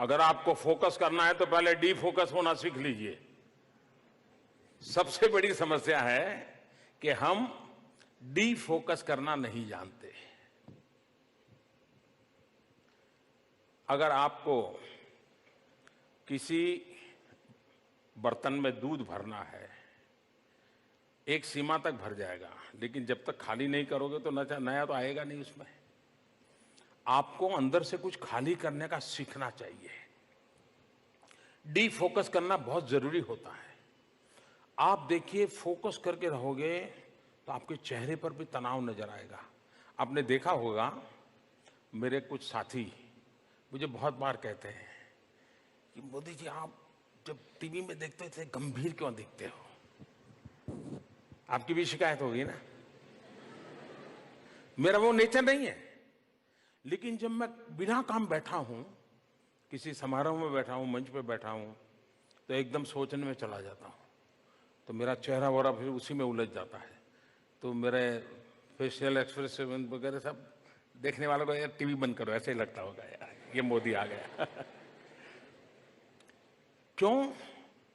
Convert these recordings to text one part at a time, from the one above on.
अगर आपको फोकस करना है तो पहले डी फोकस होना सीख लीजिए। सबसे बड़ी समस्या है कि हम डी फोकस करना नहीं जानते। अगर आपको किसी बर्तन में दूध भरना है, एक सीमा तक भर जाएगा, लेकिन जब तक खाली नहीं करोगे तो नया तो आएगा नहीं उसमें। आपको अंदर से कुछ खाली करने का सीखना चाहिए। डी फोकस करना बहुत जरूरी होता है। आप देखिए, फोकस करके रहोगे तो आपके चेहरे पर भी तनाव नजर आएगा। आपने देखा होगा, मेरे कुछ साथी मुझे बहुत बार कहते हैं कि मोदी जी, आप जब टीवी में देखते थे गंभीर क्यों दिखते हो? आपकी भी शिकायत होगी ना। मेरा वो नेचर नहीं है, लेकिन जब मैं बिना काम बैठा हूं, किसी समारोह में बैठा हूं, मंच पे बैठा हूं, तो एकदम सोचने में चला जाता हूं, तो मेरा चेहरा वगैरह फिर उसी में उलझ जाता है। तो मेरे फेशियल एक्सप्रेशन वगैरह सब देखने वालों को, यार टीवी बंद करो, ऐसे ही लगता होगा यार ये मोदी आ गया। क्यों?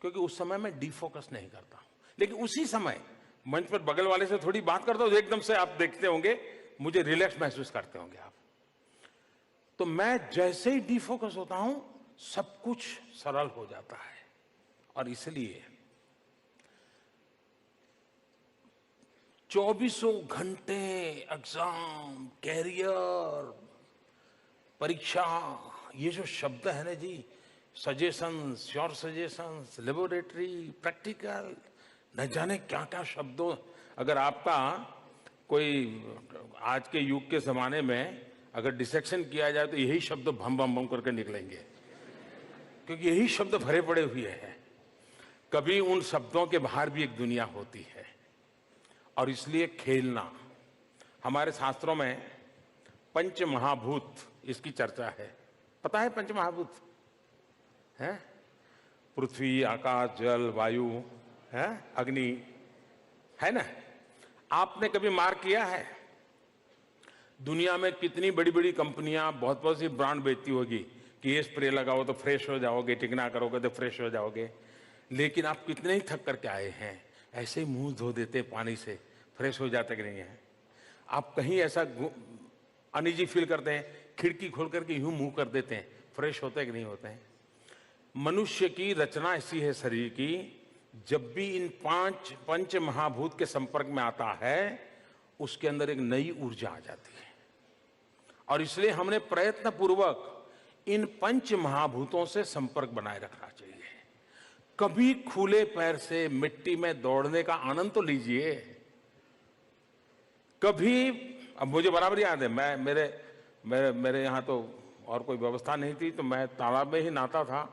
क्योंकि उस समय मैं डिफोकस नहीं करता हूं। लेकिन उसी समय मंच पर बगल वाले से थोड़ी बात करता हूं, एकदम से आप देखते होंगे मुझे रिलैक्स महसूस करते होंगे आप। तो मैं जैसे ही डिफोकस होता हूं, सब कुछ सरल हो जाता है। और इसलिए 24 घंटे एग्जाम, कैरियर, परीक्षा, ये जो शब्द है ना जी, suggestions, your suggestions, laboratory, practical, न जाने क्या क्या शब्दों। अगर आपका कोई आज के युग के जमाने में अगर डिसेक्शन किया जाए तो यही शब्द भम भम भम करके निकलेंगे, क्योंकि यही शब्द भरे पड़े हुए हैं। कभी उन शब्दों के बाहर भी एक दुनिया होती है। और इसलिए खेलना, हमारे शास्त्रों में पंच महाभूत, इसकी चर्चा है। पता है पंच महाभूत है? पृथ्वी, आकाश, जल, वायु, है, अग्नि, है ना? आपने कभी मार्क किया है दुनिया में कितनी बड़ी बड़ी कंपनियां बहुत बहुत सी ब्रांड बेचती होगी कि ये स्प्रे लगाओ तो फ्रेश हो जाओगे, टिकना करोगे तो फ्रेश हो जाओगे। लेकिन आप कितने ही थक करके आए हैं, ऐसे ही मुंह धो देते पानी से, फ्रेश हो जाते कि नहीं है? आप कहीं ऐसा अनईजी फील करते हैं, खिड़की खोल करके यूं मुंह कर देते हैं, फ्रेश होते हैं कि नहीं होते हैं? मनुष्य की रचना ऐसी है शरीर की, जब भी इन पंच महाभूत के संपर्क में आता है, उसके अंदर एक नई ऊर्जा आ जाती है। और इसलिए हमने प्रयत्न पूर्वक इन पंच महाभूतों से संपर्क बनाए रखना चाहिए। कभी खुले पैर से मिट्टी में दौड़ने का आनंद तो लीजिए। कभी, अब मुझे बराबर याद है, मैं मेरे यहाँ तो और कोई व्यवस्था नहीं थी, तो मैं तालाब में ही नहाता था,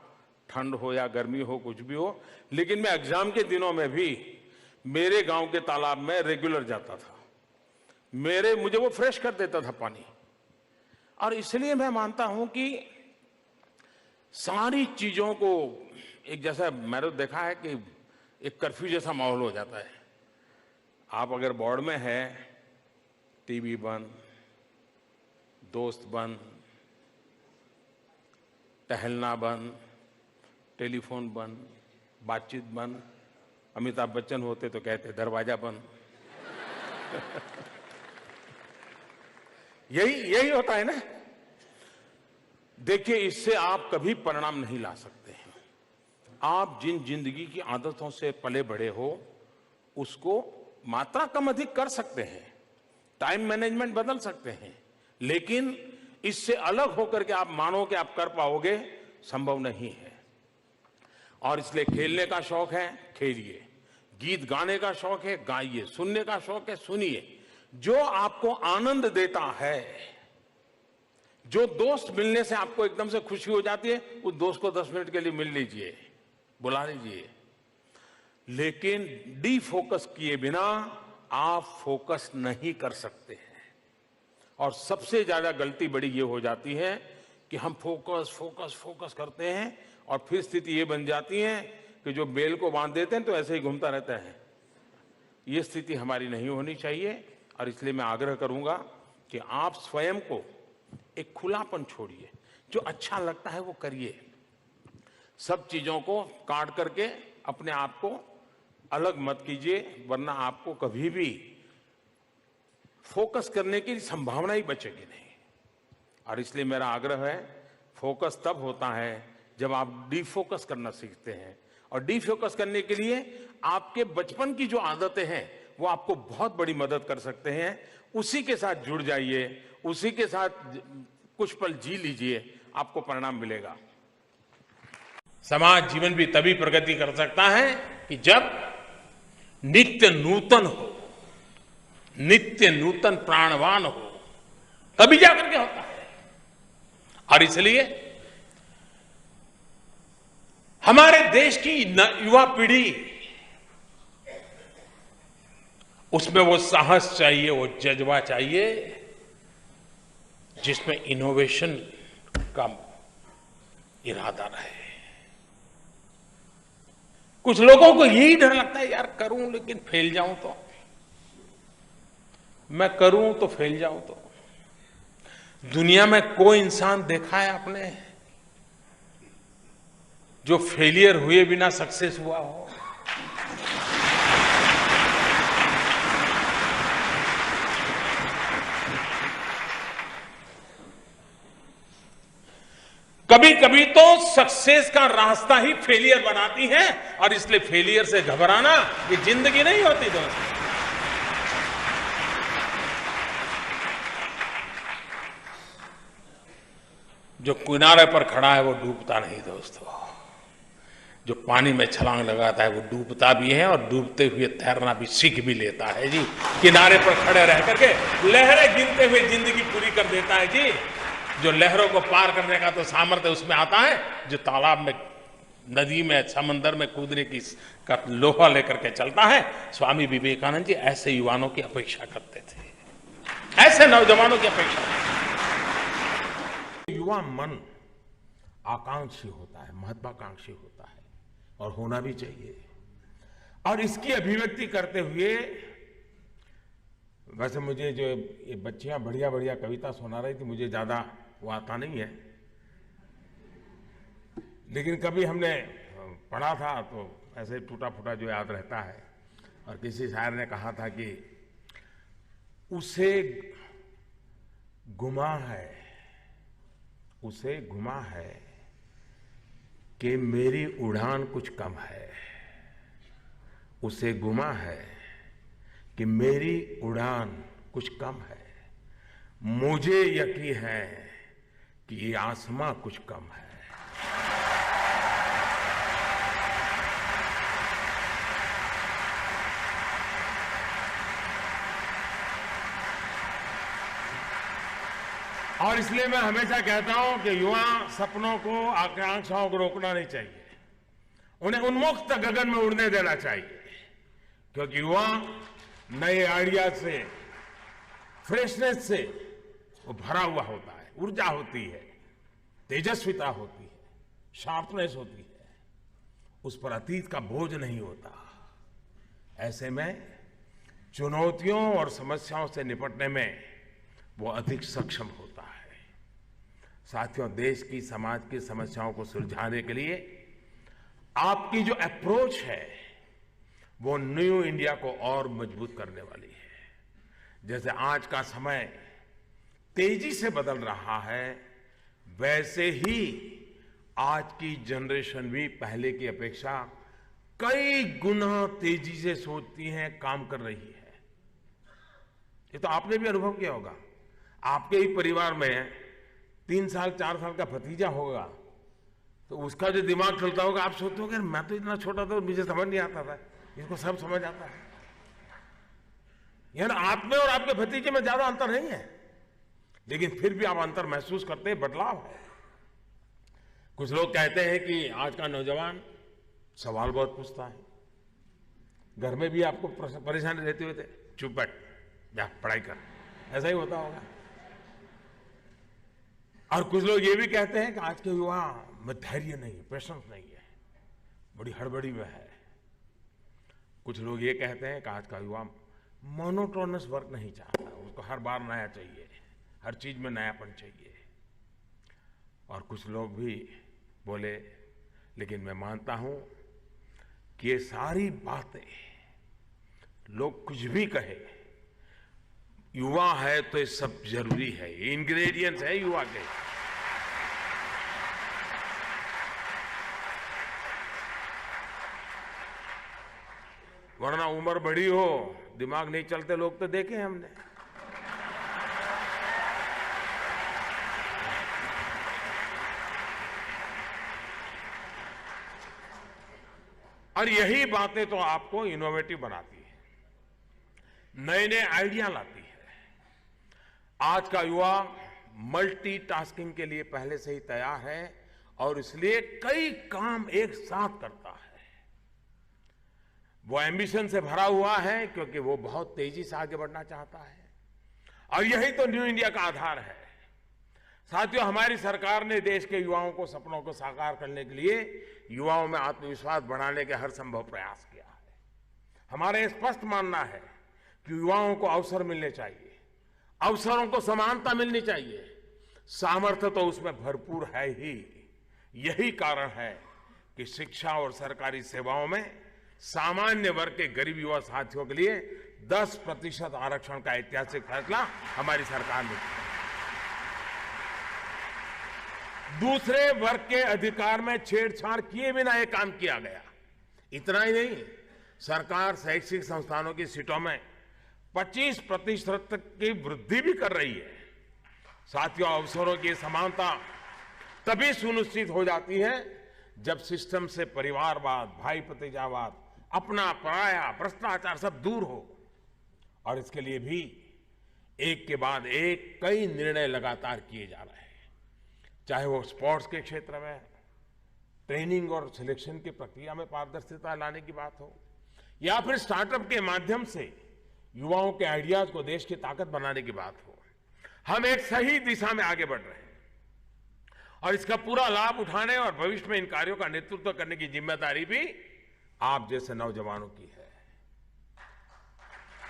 ठंड हो या गर्मी हो, कुछ भी हो। लेकिन मैं एग्जाम के दिनों में भी मेरे गांव के तालाब में रेगुलर जाता था। मुझे वो फ्रेश कर देता था पानी। और इसलिए मैं मानता हूं कि सारी चीजों को एक जैसा, मैंने देखा है कि एक कर्फ्यू जैसा माहौल हो जाता है। आप अगर बोर्ड में हैं, टीवी बंद, दोस्त बंद, टहलना बंद, टेलीफोन बंद, बातचीत बंद। अमिताभ बच्चन होते तो कहते दरवाजा बंद। यही होता है ना। देखिए, इससे आप कभी परिणाम नहीं ला सकते हैं। आप जिन जिंदगी की आदतों से पले बढ़े हो, उसको मात्रा कम अधिक कर सकते हैं, टाइम मैनेजमेंट बदल सकते हैं, लेकिन इससे अलग होकर के आप मानो कि आप कर पाओगे, संभव नहीं है। और इसलिए खेलने का शौक है, खेलिए। गीत गाने का शौक है, गाइए। सुनने का शौक है, सुनिए। जो आपको आनंद देता है, जो दोस्त मिलने से आपको एकदम से खुशी हो जाती है, उस दोस्त को 10 मिनट के लिए मिल लीजिए, बुला लीजिए। लेकिन डी फोकस किए बिना आप फोकस नहीं कर सकते हैं। और सबसे ज्यादा गलती बड़ी ये हो जाती है कि हम फोकस फोकस फोकस करते हैं, और फिर स्थिति ये बन जाती है कि जो बेल को बांध देते हैं तो ऐसे ही घूमता रहता है। ये स्थिति हमारी नहीं होनी चाहिए। और इसलिए मैं आग्रह करूंगा कि आप स्वयं को एक खुलापन छोड़िए। जो अच्छा लगता है वो करिए। सब चीजों को काट करके अपने आप को अलग मत कीजिए, वरना आपको कभी भी फोकस करने की संभावना ही बचेगी नहीं। और इसलिए मेरा आग्रह है, फोकस तब होता है जब आप डिफोकस करना सीखते हैं। और डिफोकस करने के लिए आपके बचपन की जो आदतें हैं वो आपको बहुत बड़ी मदद कर सकते हैं। उसी के साथ जुड़ जाइए, उसी के साथ कुछ पल जी लीजिए, आपको परिणाम मिलेगा। समाज जीवन भी तभी प्रगति कर सकता है कि जब नित्य नूतन हो, नित्य नूतन प्राणवान हो, तभी जाकर के होता है। और इसलिए हमारे देश की युवा पीढ़ी, उसमें वो साहस चाहिए, वो जज्बा चाहिए जिसमें इनोवेशन का इरादा रहे। कुछ लोगों को यही डर लगता है, यार करूं लेकिन फेल जाऊं तो, मैं करूं तो फेल जाऊं तो। दुनिया में कोई इंसान देखा है आपने जो फेलियर हुए बिना सक्सेस हुआ हो? कभी कभी तो सक्सेस का रास्ता ही फेलियर बनाती है, और इसलिए फेलियर से घबराना ये जिंदगी नहीं होती दोस्तों। जो किनारे पर खड़ा है वो डूबता नहीं दोस्तों। जो पानी में छलांग लगाता है वो डूबता भी है, और डूबते हुए तैरना भी सीख भी लेता है जी। किनारे पर खड़े रह करके लहरें गिनते हुए जिंदगी पूरी कर देता है जी। जो लहरों को पार करने का तो सामर्थ्य उसमें आता है, जो तालाब में, नदी में, समंदर में कूदने की का लोहा लेकर के चलता है। स्वामी विवेकानंद जी ऐसे युवाओं की अपेक्षा करते थे, ऐसे नौजवानों की अपेक्षा। युवा मन आकांक्षी होता है, महत्वाकांक्षी होता है, और होना भी चाहिए। और इसकी अभिव्यक्ति करते हुए, वैसे मुझे जो ये बच्चियां बढ़िया बढ़िया कविता सुना रही थी, मुझे ज्यादा वो आता नहीं है, लेकिन कभी हमने पढ़ा था तो ऐसे टूटा फूटा जो याद रहता है। और किसी शायर ने कहा था कि उसे गुमा है, उसे गुमा है कि मेरी उड़ान कुछ कम है। उसे गुमा है कि मेरी उड़ान कुछ कम है। मुझे यकीन है कि ये आसमां कुछ कम है। और इसलिए मैं हमेशा कहता हूं कि युवा सपनों को, आकांक्षाओं को रोकना नहीं चाहिए, उन्हें उन्मुक्त गगन में उड़ने देना चाहिए। क्योंकि युवा नए आइडिया से, फ्रेशनेस से वो भरा हुआ होता है, ऊर्जा होती है, तेजस्विता होती है, शार्पनेस होती है, उस पर अतीत का बोझ नहीं होता। ऐसे में चुनौतियों और समस्याओं से निपटने में वो अधिक सक्षम होता है। साथियों, देश की, समाज की समस्याओं को सुलझाने के लिए आपकी जो अप्रोच है वो न्यू इंडिया को और मजबूत करने वाली है। जैसे आज का समय तेजी से बदल रहा है, वैसे ही आज की जनरेशन भी पहले की अपेक्षा कई गुना तेजी से सोचती है, काम कर रही है। ये तो आपने भी अनुभव किया होगा। आपके ही परिवार में 3 साल 4 साल का भतीजा होगा तो उसका जो दिमाग चलता होगा, आप सोचते होगे मैं तो इतना छोटा था, मुझे समझ नहीं आता था, इसको सब समझ आता है। यानी आप में और आपके भतीजे में ज्यादा अंतर नहीं है, लेकिन फिर भी आप अंतर महसूस करते हैं, बदलाव है। कुछ लोग कहते हैं कि आज का नौजवान सवाल बहुत पूछता है। घर में भी आपको परेशानी रहती हुए थे, चुप बैठ, जा पढ़ाई कर, ऐसा ही होता होगा। और कुछ लोग ये भी कहते हैं कि आज के युवा में धैर्य नहीं है, पेशेंस नहीं है, बड़ी हड़बड़ी में है। कुछ लोग ये कहते हैं कि आज का युवा मोनोटोनस वर्क नहीं चाहता, उसको हर बार नया चाहिए, हर चीज में नयापन चाहिए। और कुछ लोग भी बोले, लेकिन मैं मानता हूं कि ये सारी बातें, लोग कुछ भी कहे, युवा है तो ये सब जरूरी है, ये इंग्रेडिएंट्स है युवा के। वरना उम्र बड़ी हो, दिमाग नहीं चलते लोग तो देखे हमने। और यही बातें तो आपको इनोवेटिव बनाती है, नए नए आइडिया लाती है। आज का युवा मल्टीटास्किंग के लिए पहले से ही तैयार है और इसलिए कई काम एक साथ करता है। वो एम्बिशन से भरा हुआ है क्योंकि वो बहुत तेजी से आगे बढ़ना चाहता है और यही तो न्यू इंडिया का आधार है। साथियों, हमारी सरकार ने देश के युवाओं को सपनों को साकार करने के लिए युवाओं में आत्मविश्वास बढ़ाने के हर संभव प्रयास किया है। हमारा यह स्पष्ट मानना है कि युवाओं को अवसर मिलने चाहिए, अवसरों को समानता मिलनी चाहिए, सामर्थ्य तो उसमें भरपूर है ही। यही कारण है कि शिक्षा और सरकारी सेवाओं में सामान्य वर्ग के गरीब युवा साथियों के लिए 10% आरक्षण का ऐतिहासिक फैसला हमारी सरकार ने किया। दूसरे वर्ग के अधिकार में छेड़छाड़ किए बिना यह काम किया गया। इतना ही नहीं, सरकार शैक्षिक संस्थानों की सीटों में 25% तक की वृद्धि भी कर रही है। साथियों, अवसरों की समानता तभी सुनिश्चित हो जाती है जब सिस्टम से परिवारवाद, भाई भतीजावाद, अपना पराया, भ्रष्टाचार सब दूर हो। और इसके लिए भी एक के बाद एक कई निर्णय लगातार किए जा रहे हैं, चाहे वो स्पोर्ट्स के क्षेत्र में ट्रेनिंग और सिलेक्शन की प्रक्रिया में पारदर्शिता लाने की बात हो, या फिर स्टार्टअप के माध्यम से युवाओं के आइडियाज को देश की ताकत बनाने की बात हो। हम एक सही दिशा में आगे बढ़ रहे हैं और इसका पूरा लाभ उठाने और भविष्य में इन कार्यों का नेतृत्व करने की जिम्मेदारी भी आप जैसे नौजवानों की है।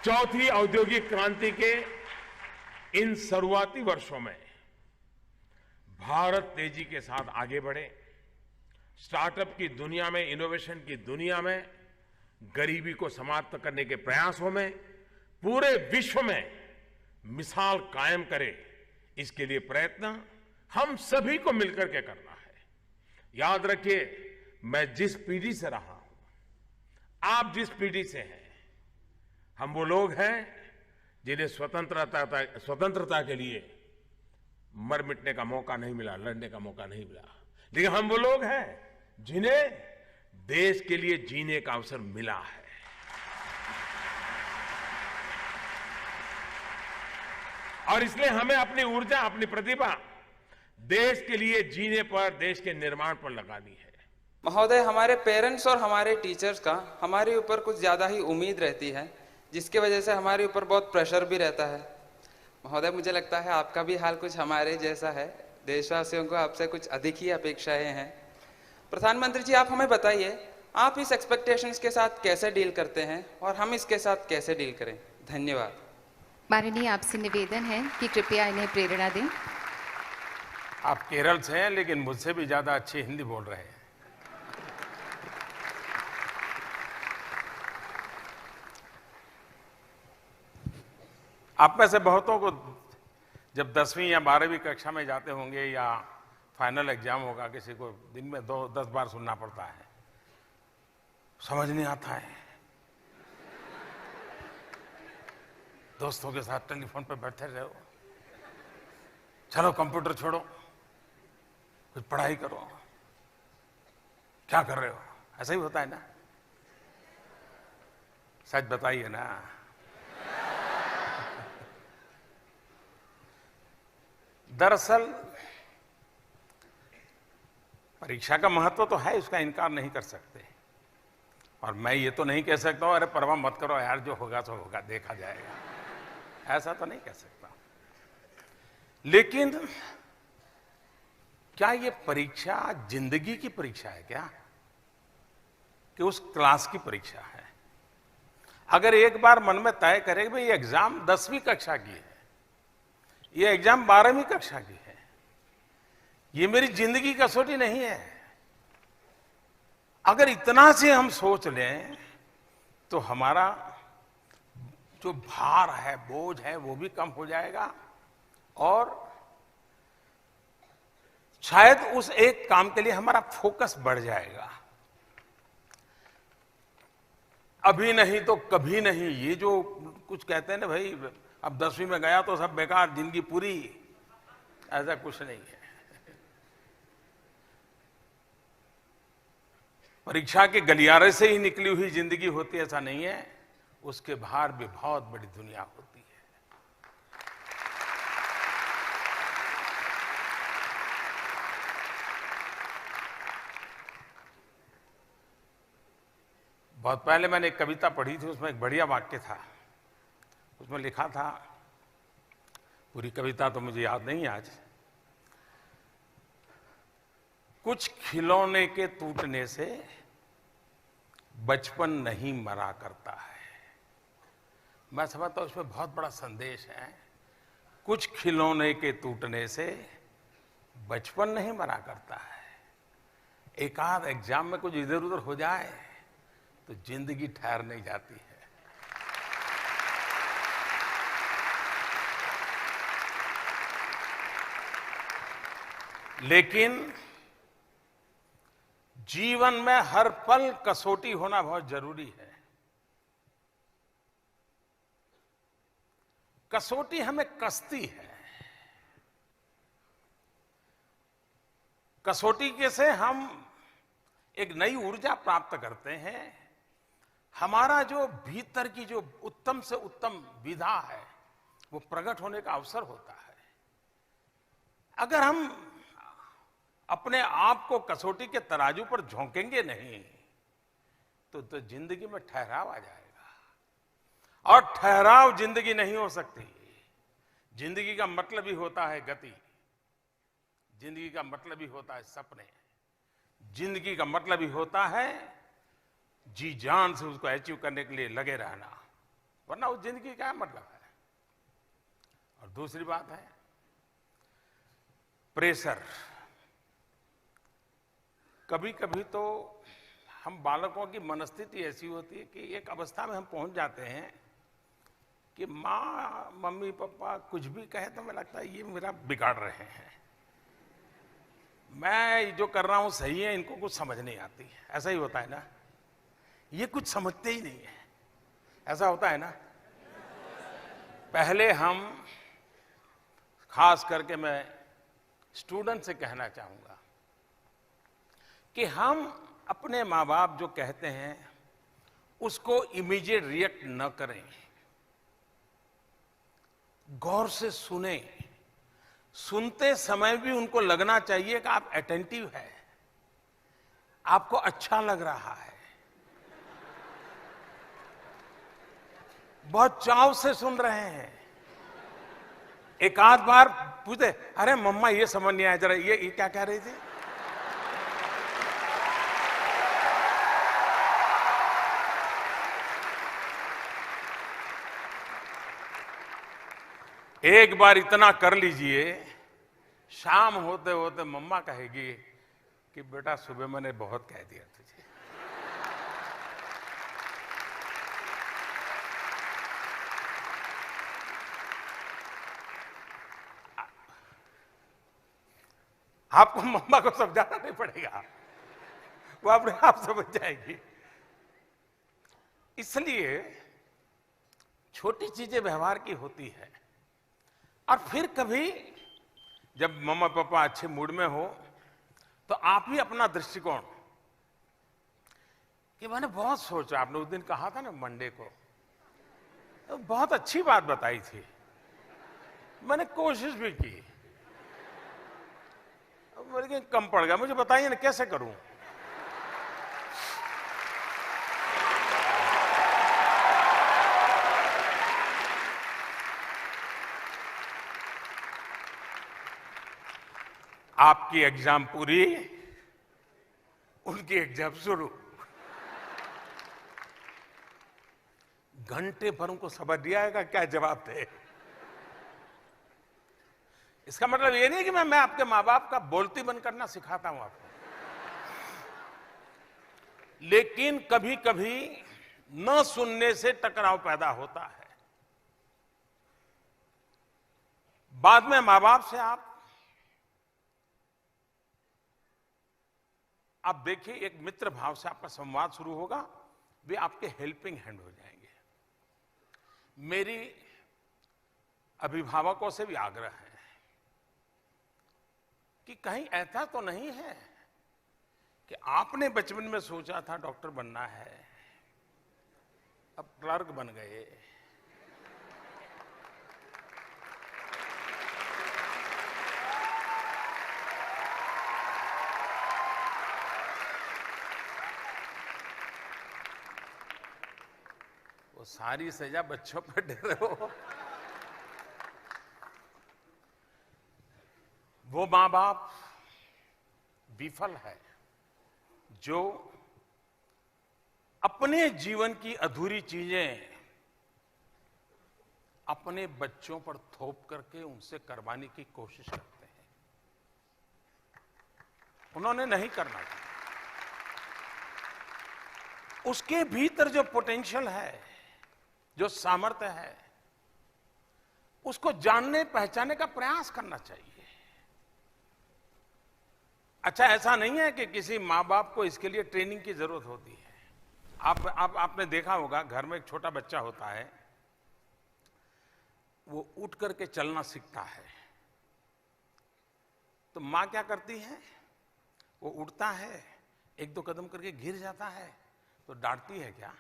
चौथी औद्योगिक क्रांति के इन शुरुआती वर्षों में भारत तेजी के साथ आगे बढ़े, स्टार्टअप की दुनिया में, इनोवेशन की दुनिया में, गरीबी को समाप्त करने के प्रयासों में पूरे विश्व में मिसाल कायम करे, इसके लिए प्रयत्न हम सभी को मिलकर के करना है। याद रखिए, मैं जिस पीढ़ी से रहा हूं, आप जिस पीढ़ी से हैं, हम वो लोग हैं जिन्हें स्वतंत्रता के लिए मर मिटने का मौका नहीं मिला, लड़ने का मौका नहीं मिला, लेकिन हम वो लोग हैं जिन्हें देश के लिए जीने का अवसर मिला है। और इसलिए हमें अपनी ऊर्जा, अपनी प्रतिभा देश के लिए जीने पर, देश के निर्माण पर लगानी है। महोदय, हमारे पेरेंट्स और हमारे टीचर्स का हमारे ऊपर कुछ ज़्यादा ही उम्मीद रहती है, जिसकी वजह से हमारे ऊपर बहुत प्रेशर भी रहता है। महोदय, मुझे लगता है आपका भी हाल कुछ हमारे जैसा है। देशवासियों को आपसे कुछ अधिक ही अपेक्षाएं हैं। प्रधानमंत्री जी, आप हमें बताइए, आप इस एक्सपेक्टेशंस के साथ कैसे डील करते हैं और हम इसके साथ कैसे डील करें? धन्यवाद। माननीय, आपसे निवेदन है कि कृपया इन्हें प्रेरणा दें। आप केरल से हैं, लेकिन मुझसे भी ज्यादा अच्छी हिंदी बोल रहे हैं। आप में से बहुतों को जब 10वीं या 12वीं कक्षा में जाते होंगे या फाइनल एग्जाम होगा, किसी को दिन में 10 बार सुनना पड़ता है, समझ नहीं आता है। दोस्तों के साथ टेलीफोन पर बैठे रहो, चलो कंप्यूटर छोड़ो, कुछ पढ़ाई करो, क्या कर रहे हो? ऐसा ही होता है ना? सच बताइए ना। दरअसल परीक्षा का महत्व तो है, उसका इनकार नहीं कर सकते। और मैं ये तो नहीं कह सकता हूं, अरे परवाह मत करो यार, जो होगा सो होगा, देखा जाएगा, ऐसा तो नहीं कह सकता। लेकिन क्या ये परीक्षा जिंदगी की परीक्षा है क्या, कि उस क्लास की परीक्षा है? अगर एक बार मन में तय करें भाई ये एग्जाम 10वीं कक्षा की है, ये एग्जाम 12वीं कक्षा की है, ये मेरी जिंदगी कसौटी नहीं है। अगर इतना से हम सोच लें तो हमारा जो भार है, बोझ है, वो भी कम हो जाएगा और शायद उस एक काम के लिए हमारा फोकस बढ़ जाएगा। अभी नहीं तो कभी नहीं, ये जो कुछ कहते हैं ना भाई, अब 10वीं में गया तो सब बेकार, जिंदगी पूरी, ऐसा कुछ नहीं है। परीक्षा के गलियारे से ही निकली हुई जिंदगी होती है, ऐसा नहीं है। उसके बाहर भी बहुत बड़ी दुनिया होती है। बहुत पहले मैंने एक कविता पढ़ी थी, उसमें एक बढ़िया वाक्य था। उसमें लिखा था, पूरी कविता तो मुझे याद नहीं आज, कुछ खिलौने के टूटने से बचपन नहीं मरा करता है। मैं समझता हूं इसमें बहुत बड़ा संदेश है। कुछ खिलौने के टूटने से बचपन नहीं मरा करता है। एक आध एग्जाम में कुछ इधर उधर हो जाए तो जिंदगी ठहर नहीं जाती है। लेकिन जीवन में हर पल कसौटी होना बहुत जरूरी है। कसौटी हमें कसती है। कसौटी के से हम एक नई ऊर्जा प्राप्त करते हैं। हमारा जो भीतर की जो उत्तम से उत्तम विधा है वो प्रकट होने का अवसर होता है। अगर हम अपने आप को कसौटी के तराजू पर झोंकेंगे नहीं तो जिंदगी में ठहराव आ जाएगा। और ठहराव जिंदगी नहीं हो सकती। जिंदगी का मतलब ही होता है गति। जिंदगी का मतलब ही होता है सपने। जिंदगी का मतलब ही होता है जी जान से उसको अचीव करने के लिए लगे रहना, वरना उस जिंदगी का मतलब है। और दूसरी बात है प्रेशर। कभी कभी तो हम बालकों की मनस्थिति ऐसी होती है कि एक अवस्था में हम पहुंच जाते हैं कि माँ मम्मी पापा कुछ भी कहे तो हमें लगता है ये मेरा बिगाड़ रहे हैं, मैं जो कर रहा हूं सही है, इनको कुछ समझ नहीं आती। ऐसा ही होता है ना, ये कुछ समझते ही नहीं है, ऐसा होता है ना। पहले हम, खास करके मैं स्टूडेंट से कहना चाहूंगा कि हम अपने माँ बाप जो कहते हैं उसको इमीडिएट रिएक्ट न करें, गौर से सुने। सुनते समय भी उनको लगना चाहिए कि आप अटेंटिव है, आपको अच्छा लग रहा है, बहुत चाव से सुन रहे हैं। एक आध बार पूछते, अरे मम्मा ये समझ नहीं आया, जरा ये क्या कह रही थी। एक बार इतना कर लीजिए, शाम होते होते मम्मा कहेगी कि बेटा सुबह मैंने बहुत कह दिया तुझे। आपको मम्मा को समझाना नहीं पड़ेगा, वो अपने आप समझ जाएगी। इसलिए छोटी चीजें व्यवहार की होती है। और फिर कभी जब मम्मा पापा अच्छे मूड में हो तो आप भी अपना दृष्टिकोण, कि मैंने बहुत सोचा, आपने उस दिन कहा था ना मंडे को, तो बहुत अच्छी बात बताई थी, मैंने कोशिश भी की, लेकिन कम पड़ गया, मुझे बताइए ना कैसे करूं। आपकी एग्जाम पूरी, उनकी एग्जाम शुरू। घंटे भर उनको समझ नहीं आएगा क्या जवाब दे। इसका मतलब ये नहीं कि मैं आपके माँ बाप का बोलती बंद करना सिखाता हूं आपको, लेकिन कभी कभी न सुनने से टकराव पैदा होता है। बाद में माँ बाप से आप देखिए, एक मित्र भाव से आपका संवाद शुरू होगा, वे आपके हेल्पिंग हैंड हो जाएंगे। मेरी अभिभावकों से भी आग्रह है कि कहीं ऐसा तो नहीं है कि आपने बचपन में सोचा था डॉक्टर बनना है, अब क्लर्क बन गए। वो सारी सजा बच्चों पर दे रहे हो। वो मां बाप विफल है जो अपने जीवन की अधूरी चीजें अपने बच्चों पर थोप करके उनसे करवाने की कोशिश करते हैं। उन्होंने नहीं करना चाहिए। उसके भीतर जो पोटेंशियल है, जो सामर्थ्य है, उसको जानने पहचानने का प्रयास करना चाहिए। अच्छा, ऐसा नहीं है कि किसी माँ बाप को इसके लिए ट्रेनिंग की जरूरत होती है। आपने देखा होगा, घर में एक छोटा बच्चा होता है, वो उठ करके चलना सीखता है, तो माँ क्या करती है, वो उठता है, एक दो कदम करके गिर जाता है, तो डांटती है क्या?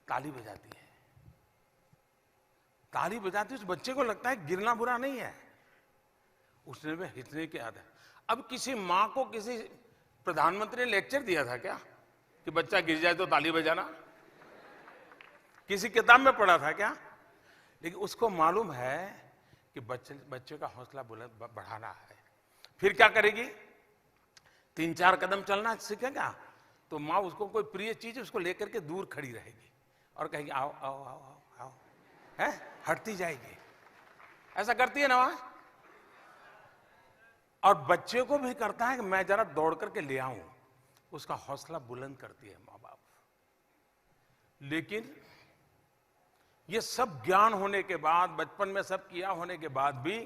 ताली बजाती है। ताली बजाती है, उस बच्चे को लगता है गिरना बुरा नहीं है, उसने में हिचने की आदत है। अब किसी माँ को किसी प्रधानमंत्री ने लेक्चर दिया था क्या कि बच्चा गिर जाए तो ताली बजाना? किसी किताब में पढ़ा था क्या? लेकिन उसको मालूम है कि बच्चे का हौसला बुलंद बढ़ाना है। फिर क्या करेगी? 3-4 कदम चलना सीखेगा तो माँ उसको कोई प्रिय चीज उसको लेकर के दूर खड़ी रहेगी और कहेगी आओ आओ आओ आओ आओ, है, हटती जाएगी। ऐसा करती है ना माँ? और बच्चे को भी करता है कि मैं जरा दौड़ करके ले आऊं, उसका हौसला बुलंद करती है माँ बाप। लेकिन ये सब ज्ञान होने के बाद, बचपन में सब किया होने के बाद भी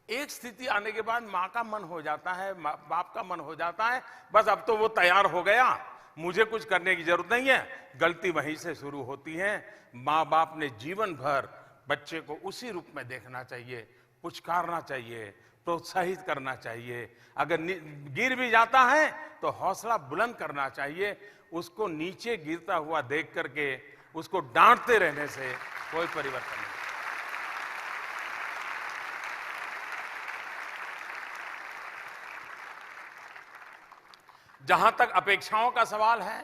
एक स्थिति आने के बाद माँ का मन हो जाता है, बाप का मन हो जाता है, बस अब तो वो तैयार हो गया, मुझे कुछ करने की जरूरत नहीं है। गलती वहीं से शुरू होती है। माँ बाप ने जीवन भर बच्चे को उसी रूप में देखना चाहिए, पुचकारना चाहिए, प्रोत्साहित करना चाहिए। अगर गिर भी जाता है तो हौसला बुलंद करना चाहिए। उसको नीचे गिरता हुआ देख करके उसको डांटते रहने से कोई परिवर्तन नहीं। जहां तक अपेक्षाओं का सवाल है,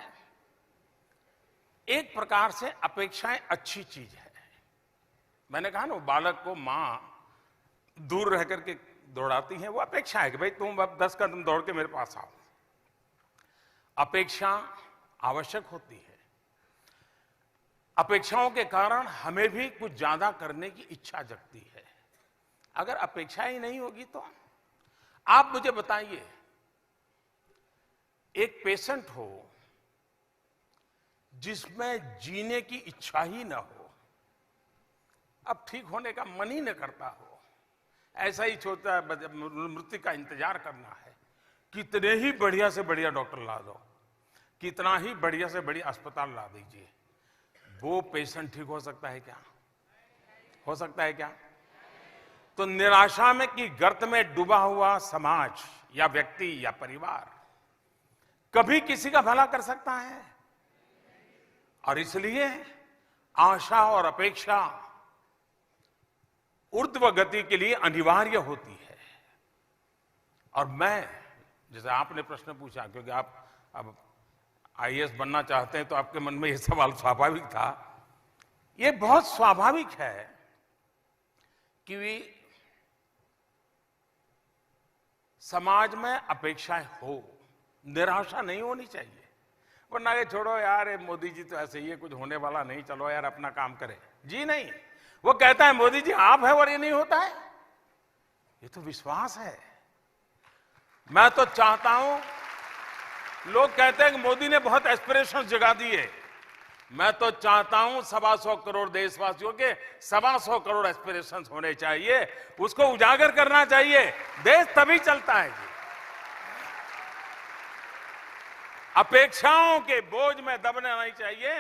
एक प्रकार से अपेक्षाएं अच्छी चीज है। मैंने कहा ना, बालक को मां दूर रह करके दौड़ाती है, वो अपेक्षा है कि भाई तुम अब 10 कदम दौड़ के मेरे पास आओ। अपेक्षा आवश्यक होती है। अपेक्षाओं के कारण हमें भी कुछ ज्यादा करने की इच्छा जगती है। अगर अपेक्षा ही नहीं होगी तो आप मुझे बताइए, एक पेशेंट हो जिसमें जीने की इच्छा ही ना हो, अब ठीक होने का मन ही न करता हो, ऐसा ही छोटा मृत्यु का इंतजार करना है, कितने ही बढ़िया से बढ़िया डॉक्टर ला दो, कितना ही बढ़िया से बढ़िया अस्पताल ला दीजिए, वो पेशेंट ठीक हो सकता है क्या? हो सकता है क्या? तो निराशा में की गर्त में डूबा हुआ समाज या व्यक्ति या परिवार कभी किसी का भला कर सकता है? और इसलिए आशा और अपेक्षा ऊर्ध्व गति के लिए अनिवार्य होती है। और मैं, जैसे आपने प्रश्न पूछा, क्योंकि आप अब आईएएस बनना चाहते हैं तो आपके मन में यह सवाल स्वाभाविक था। यह बहुत स्वाभाविक है कि समाज में अपेक्षाएं हो, निराशा नहीं होनी चाहिए। वरना ये छोड़ो यार, ये मोदी जी तो ऐसे ही है, कुछ होने वाला नहीं, चलो यार अपना काम करें। जी नहीं, वो कहता है मोदी जी आप है और ये नहीं होता है। ये तो विश्वास है। मैं तो चाहता हूं, लोग कहते हैं कि मोदी ने बहुत एस्पिरेशन जगा दिए। मैं तो चाहता हूं 125 करोड़ देशवासियों के 125 करोड़ एस्पिरेशंस होने चाहिए, उसको उजागर करना चाहिए। देश तभी चलता है जी। अपेक्षाओं के बोझ में दबना नहीं चाहिए।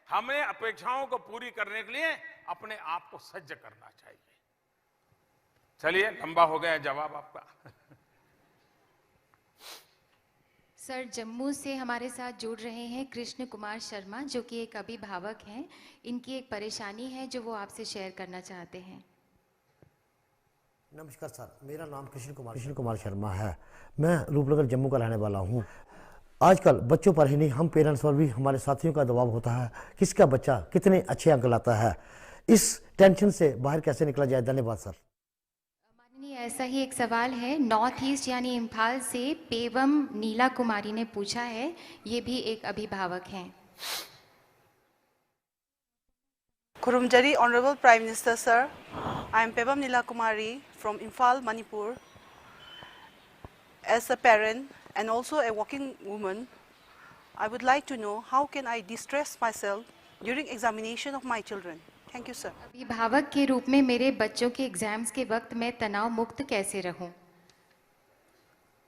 हमें अपेक्षाओं को पूरी करने के लिए अपने आप को सज्ज करना चाहिए। चलिए, लंबा हो गया जवाब आपका। सर, जम्मू से हमारे साथ जुड़ रहे हैं कृष्ण कुमार शर्मा, जो कि एक अभिभावक हैं। इनकी एक परेशानी है जो वो आपसे शेयर करना चाहते हैं। नमस्कार सर, मेरा नाम कृष्ण कुमार शर्मा है। मैं रूपनगर जम्मू का रहने वाला हूँ। आजकल बच्चों पर ही नहीं, हम पेरेंट्स पर भी हमारे साथियों का दबाव होता है, किसका बच्चा कितने अच्छे अंक लाता है। इस टेंशन से बाहर कैसे निकला जाए? धन्यवाद सर। माननीय, ऐसा ही एक सवाल है नॉर्थ ईस्ट यानी इम्फाल से पेवम नीला कुमारी ने पूछा है। ये भी एक अभिभावक हैं। Kurumjari, Honorable Prime Minister Sir, I am Pevam Nila Kumari from Imphal, Manipur. As a parent and also a working woman, I would like to know how can I distress myself during examination of my children. Thank you, sir. अभिभावक के रूप में मेरे बच्चों के exams के वक्त मैं तनाव मुक्त कैसे रहूं?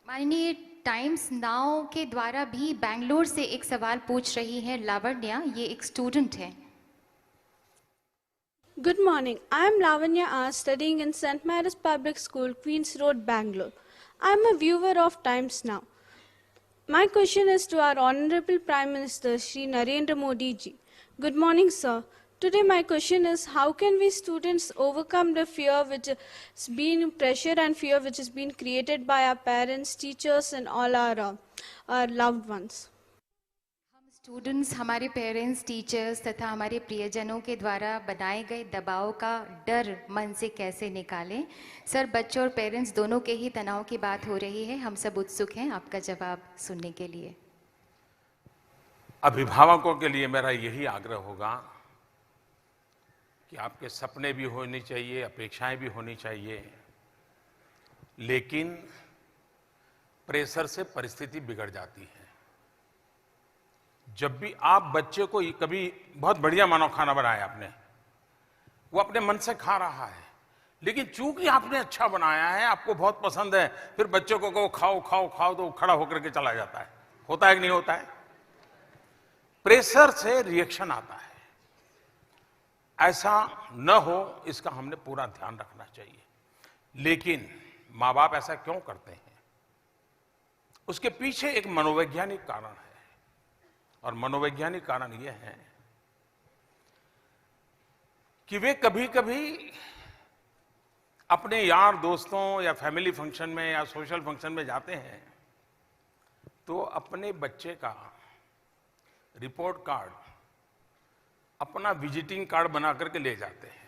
माननीय, टाइम्स नाउ के द्वारा भी बेंगलोर से एक सवाल पूछ रही है लावण्या। ये एक स्टूडेंट है। Good morning. I am Lavanya R, studying in St. Mary's Public School, Queens Road, Bangalore. I am a viewer of Times Now. My question is to our Honorable Prime Minister, Shri Narendra Modi ji. Good morning, sir. Today my question is, how can we students overcome the fear which has been pressure and fear which has been created by our parents, teachers and all our loved ones? Students हमारे parents, teachers तथा हमारे प्रियजनों के द्वारा बनाए गए दबाव का डर मन से कैसे निकालें? सर, बच्चों और पेरेंट्स दोनों के ही तनाव की बात हो रही है। हम सब उत्सुक हैं आपका जवाब सुनने के लिए। अभिभावकों के लिए मेरा यही आग्रह होगा कि आपके सपने भी होने चाहिए, अपेक्षाएं भी होनी चाहिए, लेकिन प्रेशर से परिस्थिति बिगड़ जाती है। जब भी आप बच्चे को कभी बहुत बढ़िया मानो खाना बनाया आपने, वो अपने मन से खा रहा है, लेकिन चूंकि आपने अच्छा बनाया है, आपको बहुत पसंद है, फिर बच्चों को कहो खाओ खाओ खाओ तो वो खड़ा होकर के चला जाता है। होता है कि नहीं होता है? प्रेशर से रिएक्शन आता है। ऐसा न हो, इसका हमने पूरा ध्यान रखना चाहिए। लेकिन माँ बाप ऐसा क्यों करते हैं? उसके पीछे एक मनोवैज्ञानिक कारण है, और मनोवैज्ञानिक कारण यह है कि वे कभी कभी अपने यार दोस्तों या फैमिली फंक्शन में या सोशल फंक्शन में जाते हैं तो अपने बच्चे का रिपोर्ट कार्ड अपना विजिटिंग कार्ड बना करके ले जाते हैं।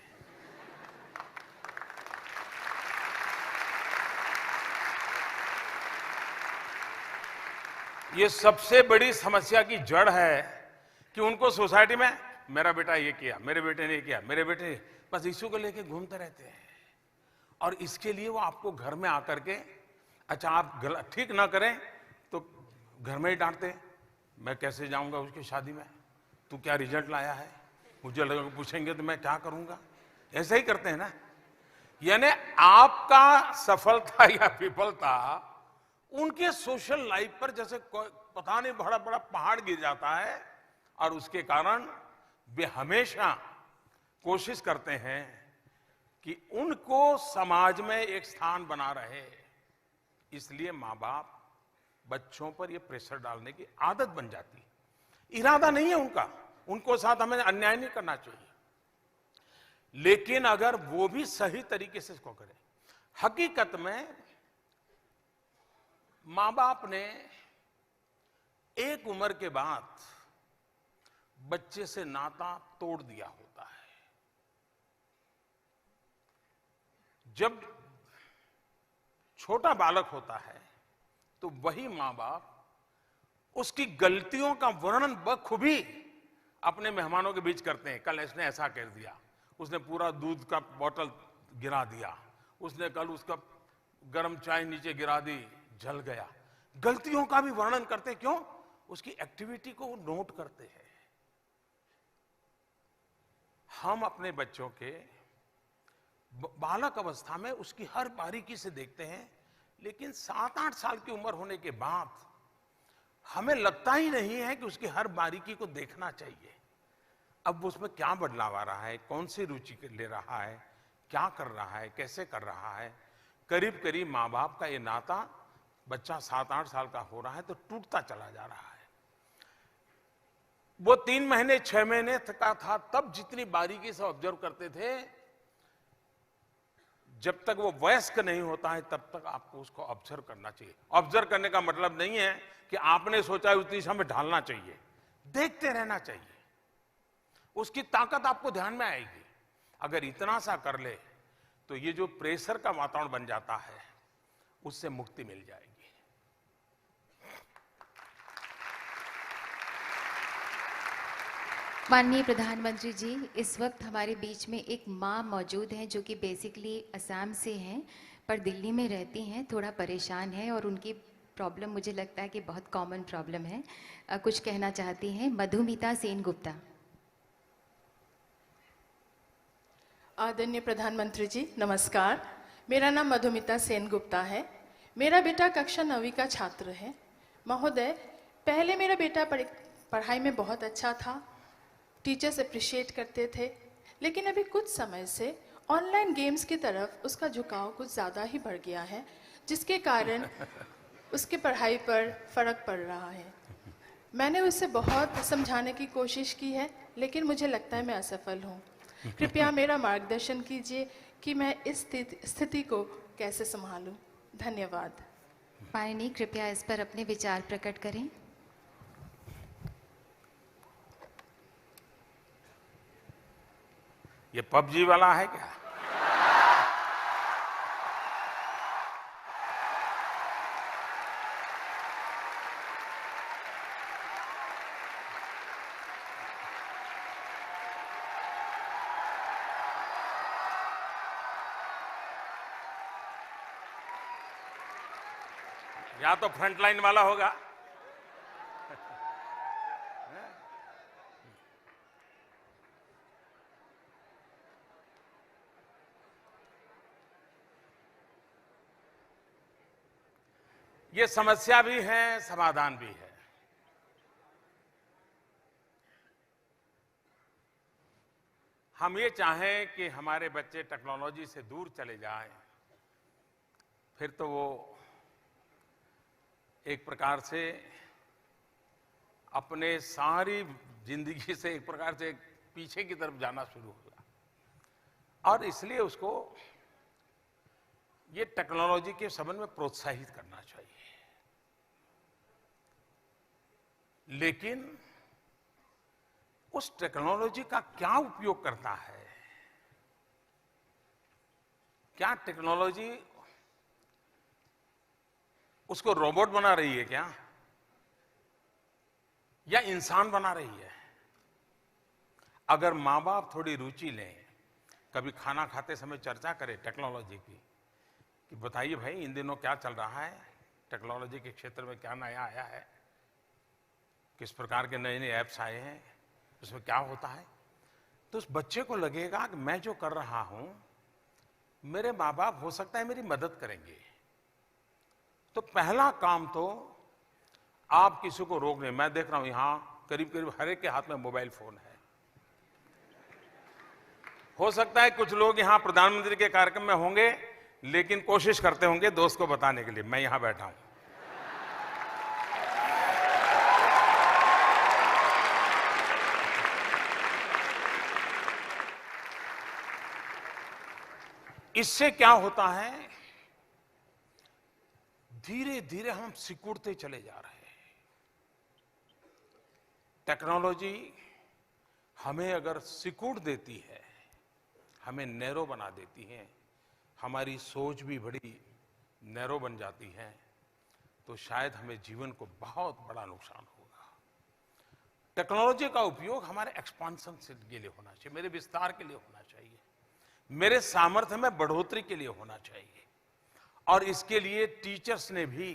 ये सबसे बड़ी समस्या की जड़ है कि उनको सोसाइटी में मेरा बेटा ये किया, मेरे बेटे ने ये किया, मेरे बेटे ने, बस इशू को लेके घूमते रहते हैं। और इसके लिए वो आपको घर में आकर के, अच्छा आप ठीक ना करें तो घर में ही डांटते। मैं कैसे जाऊंगा उसकी शादी में? तू क्या रिजल्ट लाया है? मुझे लगा पूछेंगे तो मैं क्या करूंगा? ऐसा ही करते हैं ना। यानी आपका सफलता या विफलता उनके सोशल लाइफ पर जैसे पता नहीं बड़ा बड़ा पहाड़ गिर जाता है, और उसके कारण वे हमेशा कोशिश करते हैं कि उनको समाज में एक स्थान बना रहे। इसलिए माँ बाप बच्चों पर ये प्रेशर डालने की आदत बन जाती है। इरादा नहीं है उनका, उनको साथ हमें अन्याय नहीं करना चाहिए, लेकिन अगर वो भी सही तरीके से इसको करें। हकीकत में माँ बाप ने एक उम्र के बाद बच्चे से नाता तोड़ दिया होता है। जब छोटा बालक होता है तो वही माँ बाप उसकी गलतियों का वर्णन बखूबी अपने मेहमानों के बीच करते हैं। कल इसने ऐसा कर दिया, उसने पूरा दूध का बोतल गिरा दिया, उसने कल उसका गर्म चाय नीचे गिरा दी, जल गया। गलतियों का भी वर्णन करते, क्यों? उसकी एक्टिविटी को नोट करते हैं। हम अपने बच्चों के बालक अवस्था में उसकी हर बारीकी से देखते हैं, लेकिन 7-8 साल की उम्र होने के बाद हमें लगता ही नहीं है कि उसकी हर बारीकी को देखना चाहिए। अब उसमें क्या बदलाव आ रहा है, कौन सी रुचि ले रहा है, क्या कर रहा है, कैसे कर रहा है। करीब करीब माँ बाप का ये नाता बच्चा 7-8 साल का हो रहा है तो टूटता चला जा रहा है। वो 3 महीने 6 महीने का था तब जितनी बारीकी से ऑब्जर्व करते थे, जब तक वो वयस्क नहीं होता है तब तक आपको उसको ऑब्जर्व करना चाहिए। ऑब्जर्व करने का मतलब नहीं है कि आपने सोचा है उस दिशा में ढालना चाहिए, देखते रहना चाहिए। उसकी ताकत आपको ध्यान में आएगी। अगर इतना सा कर ले तो ये जो प्रेशर का वातावरण बन जाता है उससे मुक्ति मिल जाएगी। माननीय प्रधानमंत्री जी, इस वक्त हमारे बीच में एक माँ मौजूद हैं जो कि बेसिकली असम से हैं पर दिल्ली में रहती हैं, थोड़ा परेशान है और उनकी प्रॉब्लम मुझे लगता है कि बहुत कॉमन प्रॉब्लम है। कुछ कहना चाहती हैं मधुमिता सेन गुप्ता। आदरणीय प्रधानमंत्री जी नमस्कार। मेरा नाम मधुमिता सेन गुप्ता है। मेरा बेटा कक्षा 9वीं का छात्र है। महोदय, पहले मेरा बेटा पढ़ाई में बहुत अच्छा था, टीचर्स अप्रिशिएट करते थे, लेकिन अभी कुछ समय से ऑनलाइन गेम्स की तरफ उसका झुकाव कुछ ज़्यादा ही बढ़ गया है, जिसके कारण उसके पढ़ाई पर फर्क पड़ रहा है। मैंने उसे बहुत समझाने की कोशिश की है, लेकिन मुझे लगता है मैं असफल हूँ। कृपया मेरा मार्गदर्शन कीजिए कि मैं इस स्थिति को कैसे संभालूं। धन्यवाद। माननीय, कृपया इस पर अपने विचार प्रकट करें। ये पबजी वाला है क्या? या तो फ्रंट लाइन वाला होगा। ये समस्या भी है, समाधान भी है। हम ये चाहें कि हमारे बच्चे टेक्नोलॉजी से दूर चले जाएं, फिर तो वो एक प्रकार से अपने सारी जिंदगी से एक प्रकार से पीछे की तरफ जाना शुरू होगा। और इसलिए उसको ये टेक्नोलॉजी के संबंध में प्रोत्साहित करना चाहिए। लेकिन उस टेक्नोलॉजी का क्या उपयोग करता है? क्या टेक्नोलॉजी उसको रोबोट बना रही है क्या, या इंसान बना रही है? अगर माँ बाप थोड़ी रुचि लें, कभी खाना खाते समय चर्चा करें टेक्नोलॉजी की, कि बताइए भाई इन दिनों क्या चल रहा है, टेक्नोलॉजी के क्षेत्र में क्या नया आया है, किस प्रकार के नए नए ऐप्स आए हैं, उसमें क्या होता है, तो उस बच्चे को लगेगा कि मैं जो कर रहा हूं मेरे माँ बाप हो सकता है मेरी मदद करेंगे। तो पहला काम तो आप किसी को रोक नहीं। मैं देख रहा हूं यहां करीब करीब हर एक के हाथ में मोबाइल फोन है। हो सकता है कुछ लोग यहां प्रधानमंत्री के कार्यक्रम में होंगे, लेकिन कोशिश करते होंगे दोस्त को बताने के लिए मैं यहां बैठा हूं। इससे क्या होता है, धीरे धीरे हम सिकुड़ते चले जा रहे हैं। टेक्नोलॉजी हमें अगर सिकुड़ देती है, हमें नैरो बना देती है, हमारी सोच भी बड़ी नैरो बन जाती है, तो शायद हमें जीवन को बहुत बड़ा नुकसान होगा। टेक्नोलॉजी का उपयोग हमारे एक्सपांशन के लिए होना चाहिए, मेरे विस्तार के लिए होना चाहिए, मेरे सामर्थ्य में बढ़ोतरी के लिए होना चाहिए। और इसके लिए टीचर्स ने भी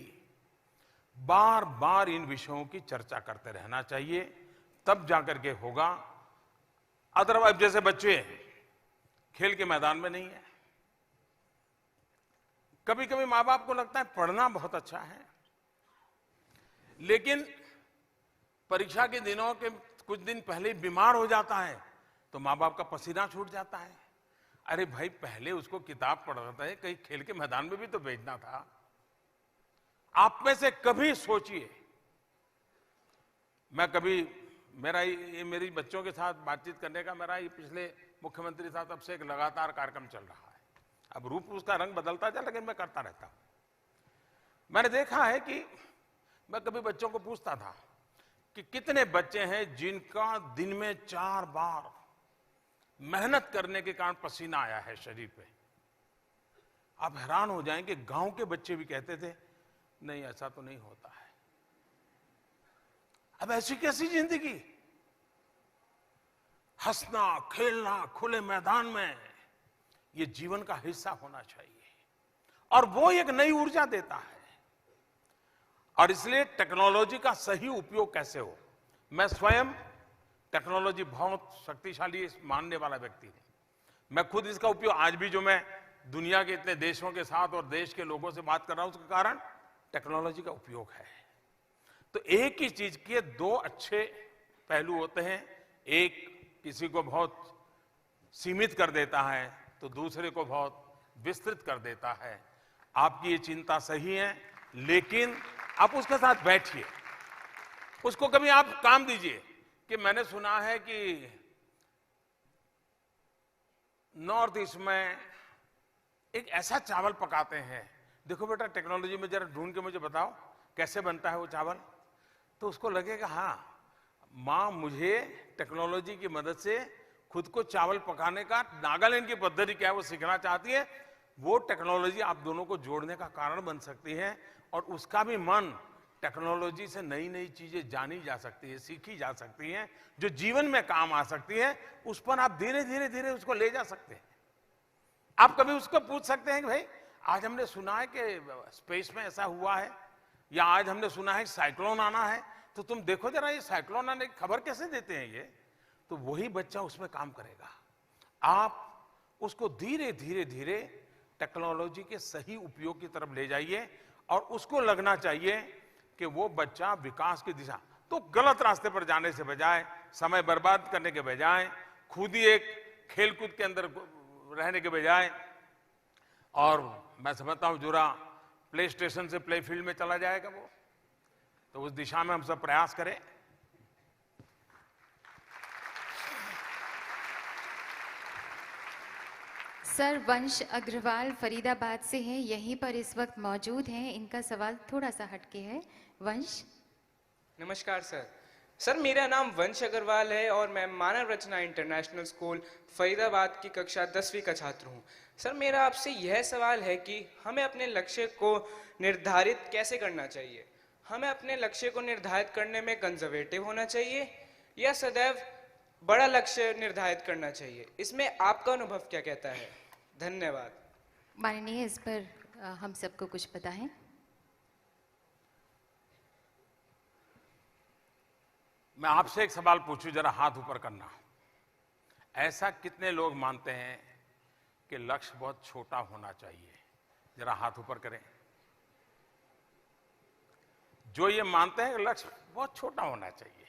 बार बार इन विषयों की चर्चा करते रहना चाहिए, तब जाकर के होगा। अदरवाइज जैसे बच्चे खेल के मैदान में नहीं है, कभी कभी माँ बाप को लगता है पढ़ना बहुत अच्छा है, लेकिन परीक्षा के दिनों के कुछ दिन पहले ही बीमार हो जाता है तो माँ बाप का पसीना छूट जाता है। अरे भाई, पहले उसको किताब पढ़ाता है, कहीं खेल के मैदान में भी तो भेजना था। आप में से कभी सोचिए, मैं कभी मेरी बच्चों के साथ बातचीत करने का मेरा ये पिछले मुख्यमंत्री साहब तब से एक लगातार कार्यक्रम चल रहा है। अब रूप उसका रंग बदलता जाए, लेकिन मैं करता रहता हूं। मैंने देखा है कि मैं कभी बच्चों को पूछता था कि कितने बच्चे हैं जिनका दिन में 4 बार मेहनत करने के कारण पसीना आया है शरीर पे। आप हैरान हो जाएंगे, गांव के बच्चे भी कहते थे नहीं, ऐसा तो नहीं होता है। अब ऐसी कैसी जिंदगी? हंसना खेलना खुले मैदान में, ये जीवन का हिस्सा होना चाहिए, और वो एक नई ऊर्जा देता है। और इसलिए टेक्नोलॉजी का सही उपयोग कैसे हो, मैं स्वयं टेक्नोलॉजी बहुत शक्तिशाली मानने वाला व्यक्ति हूं। मैं खुद इसका उपयोग आज भी, जो मैं दुनिया के इतने देशों के साथ और देश के लोगों से बात कर रहा हूं, उसका कारण टेक्नोलॉजी का उपयोग है। तो एक ही चीज के 2 अच्छे पहलू होते हैं। एक किसी को बहुत सीमित कर देता है तो दूसरे को बहुत विस्तृत कर देता है। आपकी ये चिंता सही है, लेकिन आप उसके साथ बैठिए, उसको कभी आप काम दीजिए कि मैंने सुना है कि नॉर्थ ईस्ट में एक ऐसा चावल पकाते हैं, देखो बेटा टेक्नोलॉजी में जरा ढूंढ के मुझे बताओ कैसे बनता है वो चावल। तो उसको लगेगा हाँ, माँ मुझे टेक्नोलॉजी की मदद से खुद को चावल पकाने का नागालैंड की पद्धति क्या है वो सीखना चाहती है। वो टेक्नोलॉजी आप दोनों को जोड़ने का कारण बन सकती है, और उसका भी मन टेक्नोलॉजी से नई नई चीजें जानी जा सकती है, सीखी जा सकती हैं, जो जीवन में काम आ सकती है। उस पर आप धीरे धीरे धीरे उसको ले जा सकते हैं। आप कभी उसको पूछ सकते हैं कि भाई आज हमने सुना है कि स्पेस में ऐसा हुआ है, या आज हमने सुना है साइक्लोन आना है, तो तुम देखो जरा ये साइक्लोन आने की खबर कैसे देते हैं ये। तो वही बच्चा उसमें काम करेगा। आप उसको धीरे धीरे धीरे टेक्नोलॉजी के सही उपयोग की तरफ ले जाइए, और उसको लगना चाहिए कि वो बच्चा विकास की दिशा, तो गलत रास्ते पर जाने से बजाय, समय बर्बाद करने के बजाय, खुद ही एक खेलकूद के अंदर रहने के बजाय, और मैं समझता हूं जुरा प्ले स्टेशन से प्ले फील्ड में चला जाएगा वो, तो उस दिशा में हम सब प्रयास करें। सर, वंश अग्रवाल फरीदाबाद से हैं, यहीं पर इस वक्त मौजूद हैं। इनका सवाल थोड़ा सा हटके है। वंश। नमस्कार सर। सर, मेरा नाम वंश अग्रवाल है और मैं मानव रचना इंटरनेशनल स्कूल फरीदाबाद की कक्षा 10वीं का छात्र हूं। सर, मेरा आपसे यह सवाल है कि हमें अपने लक्ष्य को निर्धारित कैसे करना चाहिए। हमें अपने लक्ष्य को निर्धारित करने में कंजर्वेटिव होना चाहिए या सदैव बड़ा लक्ष्य निर्धारित करना चाहिए, इसमें आपका अनुभव क्या कहता है? धन्यवाद। माननीय, इस पर हम सबको कुछ पता है? मैं आपसे एक सवाल पूछूं, जरा हाथ ऊपर करना। ऐसा कितने लोग मानते हैं कि लक्ष्य बहुत छोटा होना चाहिए? जरा हाथ ऊपर करें। जो ये मानते हैं कि लक्ष्य बहुत छोटा होना चाहिए,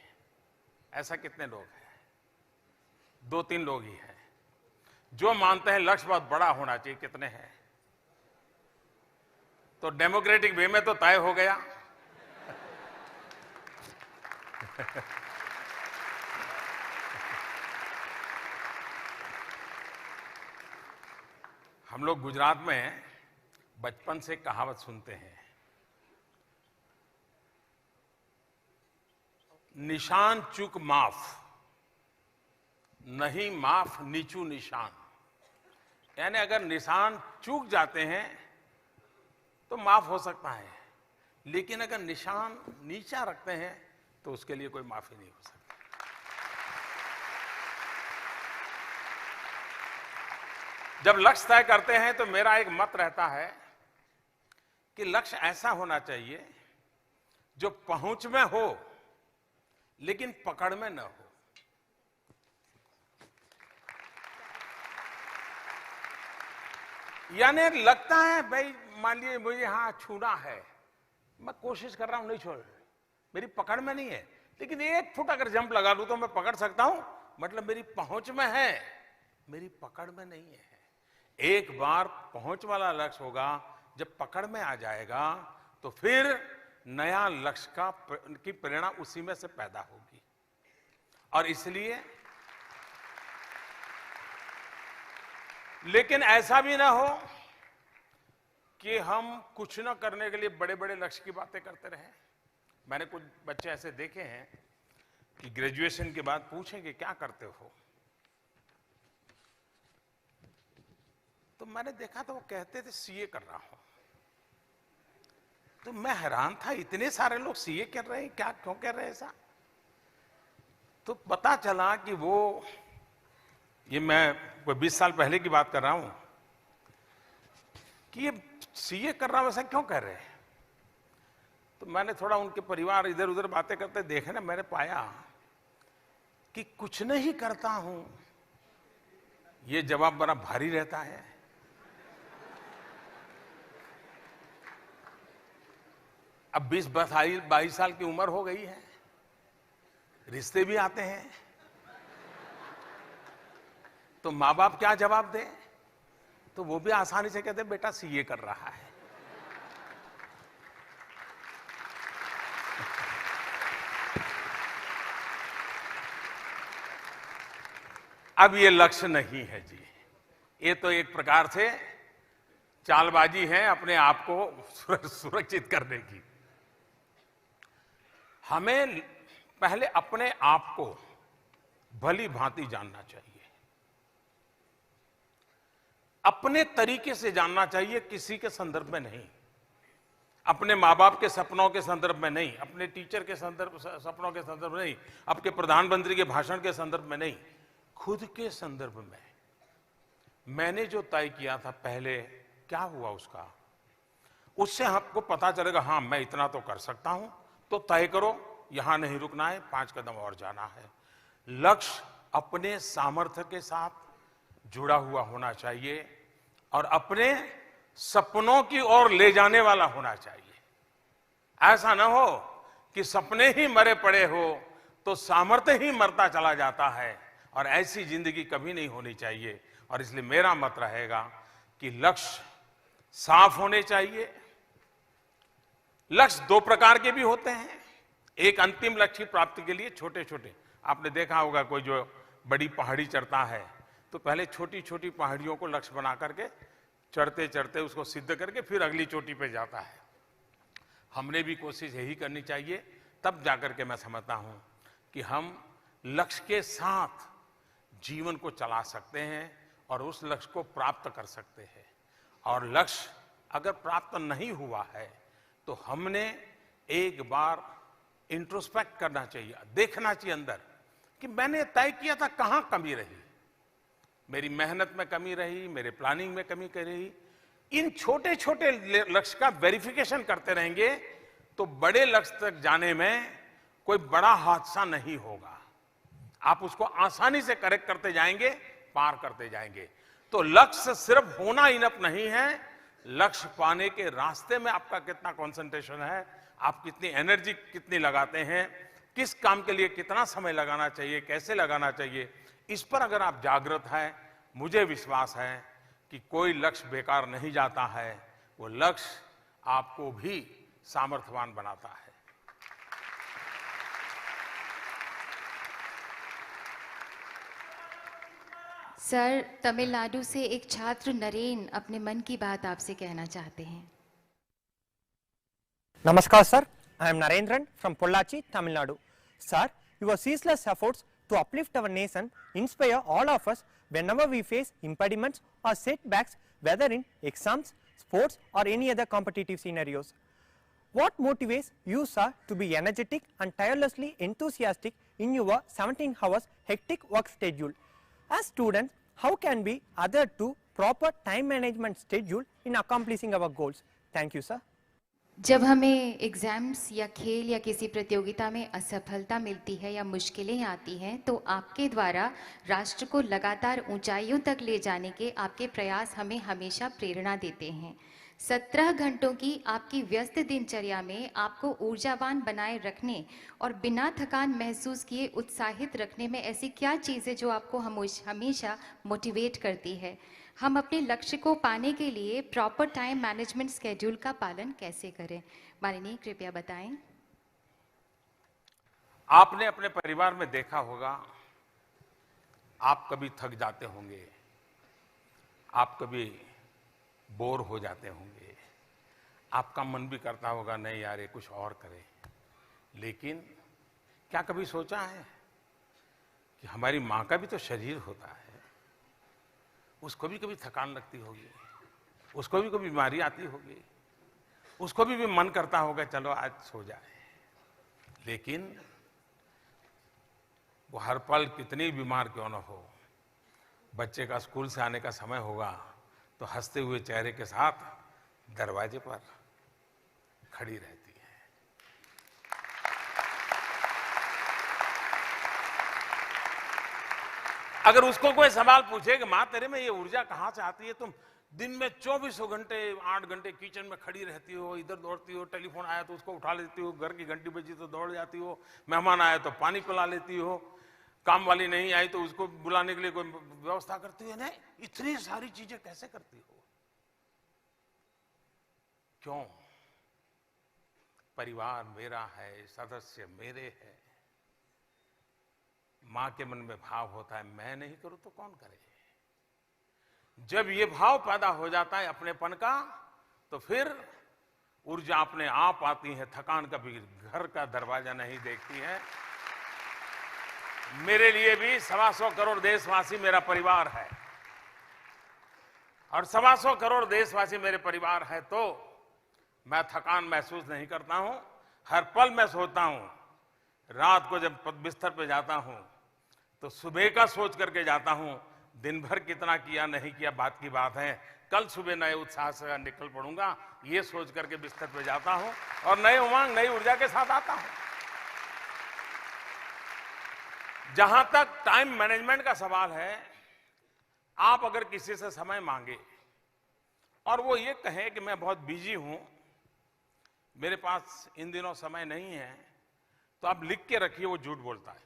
ऐसा कितने लोग हैं? 2-3 लोग ही हैं। जो मानते हैं लक्ष्य बहुत बड़ा होना चाहिए, कितने हैं? तो डेमोक्रेटिक वे में तो तय हो गया। हम लोग गुजरात में बचपन से कहावत सुनते हैं, निशान चूक माफ, नहीं माफ नीचू निशान। यानी अगर निशान चूक जाते हैं तो माफ हो सकता है, लेकिन अगर निशान नीचा रखते हैं तो उसके लिए कोई माफी नहीं हो सकती। जब लक्ष्य तय करते हैं तो मेरा एक मत रहता है कि लक्ष्य ऐसा होना चाहिए जो पहुंच में हो लेकिन पकड़ में न हो। यानी लगता है भाई मान लीजिए मुझे यहां छूना है, मैं कोशिश कर रहा हूं नहीं छोड़, मेरी पकड़ में नहीं है, लेकिन 1 फुट अगर जंप लगा लूं तो मैं पकड़ सकता हूं, मतलब मेरी पहुंच में है, मेरी पकड़ में नहीं है। एक बार पहुंच वाला लक्ष्य होगा, जब पकड़ में आ जाएगा तो फिर नया लक्ष्य की प्रेरणा उसी में से पैदा होगी। और इसलिए लेकिन ऐसा भी ना हो कि हम कुछ ना करने के लिए बड़े बड़े लक्ष्य की बातें करते रहें। मैंने कुछ बच्चे ऐसे देखे हैं कि ग्रेजुएशन के बाद पूछेंगे क्या करते हो, तो मैंने देखा तो वो कहते थे सीए कर रहा हूं। तो मैं हैरान था, इतने सारे लोग सीए कर रहे हैं, क्या क्यों कर रहे हैं ऐसा? तो पता चला कि वो, ये मैं कोई 20 साल पहले की बात कर रहा हूं, कि ये सीए कर रहा हूं ऐसा क्यों कर रहे हैं। तो मैंने थोड़ा उनके परिवार इधर उधर बातें करते देखे ना, मैंने पाया कि कुछ नहीं करता हूं, ये जवाब बड़ा भारी रहता है। अब 20-22 साल की उम्र हो गई है, रिश्ते भी आते हैं, तो माँ बाप क्या जवाब दें? तो वो भी आसानी से कहते हैं बेटा सीए कर रहा है। अब ये लक्ष्य नहीं है जी, ये तो एक प्रकार से चालबाजी है अपने आप को सुरक्षित करने की। हमें पहले अपने आप को भली भांति जानना चाहिए, अपने तरीके से जानना चाहिए, किसी के संदर्भ में नहीं, अपने माँ बाप के सपनों के संदर्भ में नहीं, अपने टीचर के सपनों के संदर्भ में नहीं, आपके प्रधानमंत्री के भाषण के संदर्भ में नहीं, खुद के संदर्भ में। मैंने जो तय किया था पहले, क्या हुआ उसका, उससे आपको पता चलेगा हाँ मैं इतना तो कर सकता हूं, तो तय करो, यहां नहीं रुकना है, 5 कदम और जाना है। लक्ष्य अपने सामर्थ्य के साथ जुड़ा हुआ होना चाहिए और अपने सपनों की ओर ले जाने वाला होना चाहिए। ऐसा ना हो कि सपने ही मरे पड़े हो तो सामर्थ्य ही मरता चला जाता है, और ऐसी जिंदगी कभी नहीं होनी चाहिए। और इसलिए मेरा मत रहेगा कि लक्ष्य साफ होने चाहिए। लक्ष्य 2 प्रकार के भी होते हैं, एक अंतिम लक्ष्य प्राप्ति के लिए छोटे छोटे, आपने देखा होगा कोई जो बड़ी पहाड़ी चढ़ता है तो पहले छोटी छोटी पहाड़ियों को लक्ष्य बना करके चढ़ते चढ़ते उसको सिद्ध करके फिर अगली चोटी पे जाता है। हमने भी कोशिश यही करनी चाहिए, तब जाकर के मैं समझता हूं कि हम लक्ष्य के साथ जीवन को चला सकते हैं और उस लक्ष्य को प्राप्त कर सकते हैं। और लक्ष्य अगर प्राप्त नहीं हुआ है तो हमने एक बार इंट्रोस्पेक्ट करना चाहिए, देखना चाहिए अंदर कि मैंने तय किया था कहां कमी रही, मेरी मेहनत में कमी रही, मेरे प्लानिंग में कमी रही। इन छोटे छोटे लक्ष्य का वेरिफिकेशन करते रहेंगे तो बड़े लक्ष्य तक जाने में कोई बड़ा हादसा नहीं होगा, आप उसको आसानी से करेक्ट करते जाएंगे, पार करते जाएंगे। तो लक्ष्य सिर्फ होना इनफ नहीं है, लक्ष्य पाने के रास्ते में आपका कितना कंसंट्रेशन है, आप कितनी एनर्जी कितनी लगाते हैं, किस काम के लिए कितना समय लगाना चाहिए, कैसे लगाना चाहिए, इस पर अगर आप जागृत हैं, मुझे विश्वास है कि कोई लक्ष्य बेकार नहीं जाता है, वो लक्ष्य आपको भी सामर्थ्यवान बनाता है। सर, तमिलनाडु से एक छात्र नरेन अपने मन की बात आपसे कहना चाहते हैं। Namaskar sir, I am Narendran from Pollachi, Tamil Nadu. Sir, your ceaseless efforts to uplift our nation inspire all of us whenever we face impediments or setbacks, whether in exams, sports or any other competitive scenarios. What motivates you sir to be energetic and tirelessly enthusiastic in your 17 hours hectic work schedule? As students, how can we adhere to proper time management schedule in accomplishing our goals? Thank you sir. जब हमें exams या खेल या किसी प्रतियोगिता में असफलता मिलती है या मुश्किलें आती हैं, तो आपके द्वारा राष्ट्र को लगातार ऊंचाइयों तक ले जाने के आपके प्रयास हमें हमेशा प्रेरणा देते हैं। 17 घंटों की आपकी व्यस्त दिनचर्या में आपको ऊर्जावान बनाए रखने और बिना थकान महसूस किए उत्साहित रखने में ऐसी क्या चीज़ है जो आपको हमेशा मोटिवेट करती है? हम अपने लक्ष्य को पाने के लिए प्रॉपर टाइम मैनेजमेंट स्केड्यूल का पालन कैसे करें? माननीय, कृपया बताएं। आपने अपने परिवार में देखा होगा, आप कभी थक जाते होंगे, आप कभी बोर हो जाते होंगे, आपका मन भी करता होगा नहीं यार ये कुछ और करें, लेकिन क्या कभी सोचा है कि हमारी माँ का भी तो शरीर होता है, उसको भी कभी थकान लगती होगी, उसको भी कोई बीमारी आती होगी, उसको भी मन करता होगा चलो आज सो जाए, लेकिन वो हर पल कितनी बीमार क्यों न हो, बच्चे का स्कूल से आने का समय होगा तो हंसते हुए चेहरे के साथ दरवाजे पर खड़ी रहती है। अगर उसको कोई सवाल पूछे कि माँ तेरे में ये ऊर्जा कहाँ से आती है, तुम दिन में 24 घंटे 8 घंटे किचन में खड़ी रहती हो, इधर दौड़ती हो, टेलीफोन आया तो उसको उठा लेती हो, घर की घंटी बजी तो दौड़ जाती हो, मेहमान आया तो पानी पिला लेती हो, काम वाली नहीं आई तो उसको बुलाने के लिए कोई व्यवस्था करती है, नहीं इतनी सारी चीजें कैसे करती हो? क्यों? परिवार मेरा है, सदस्य मेरे हैं। मां के मन में भाव होता है मैं नहीं करूं तो कौन करे। जब ये भाव पैदा हो जाता है अपनेपन का, तो फिर ऊर्जा अपने आप आती है, थकान कभी घर का दरवाजा नहीं देखती है। मेरे लिए भी 125 करोड़ देशवासी मेरा परिवार है, और 125 करोड़ देशवासी मेरे परिवार है, तो मैं थकान महसूस नहीं करता हूं। हर पल मैं सोता हूं, रात को जब बिस्तर पे जाता हूं तो सुबह का सोच करके जाता हूं, दिन भर कितना किया नहीं किया बात की बात है, कल सुबह नए उत्साह से निकल पड़ूंगा, ये सोच करके बिस्तर पे जाता हूं और नए उमंग नई ऊर्जा के साथ आता हूं। जहां तक टाइम मैनेजमेंट का सवाल है, आप अगर किसी से समय मांगे और वो ये कहे कि मैं बहुत बिजी हूं, मेरे पास इन दिनों समय नहीं है, तो आप लिख के रखिए वो झूठ बोलता है।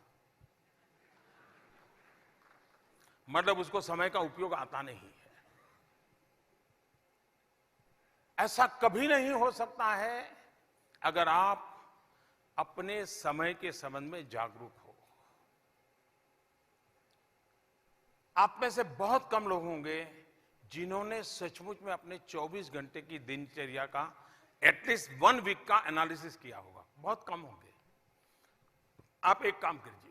मतलब उसको समय का उपयोग आता नहीं है। ऐसा कभी नहीं हो सकता है अगर आप अपने समय के संबंध में जागरूक हो। आप में से बहुत कम लोग होंगे जिन्होंने सचमुच में अपने 24 घंटे की दिनचर्या का एटलीस्ट 1 वीक का एनालिसिस किया होगा, बहुत कम होंगे। आप एक काम कीजिए,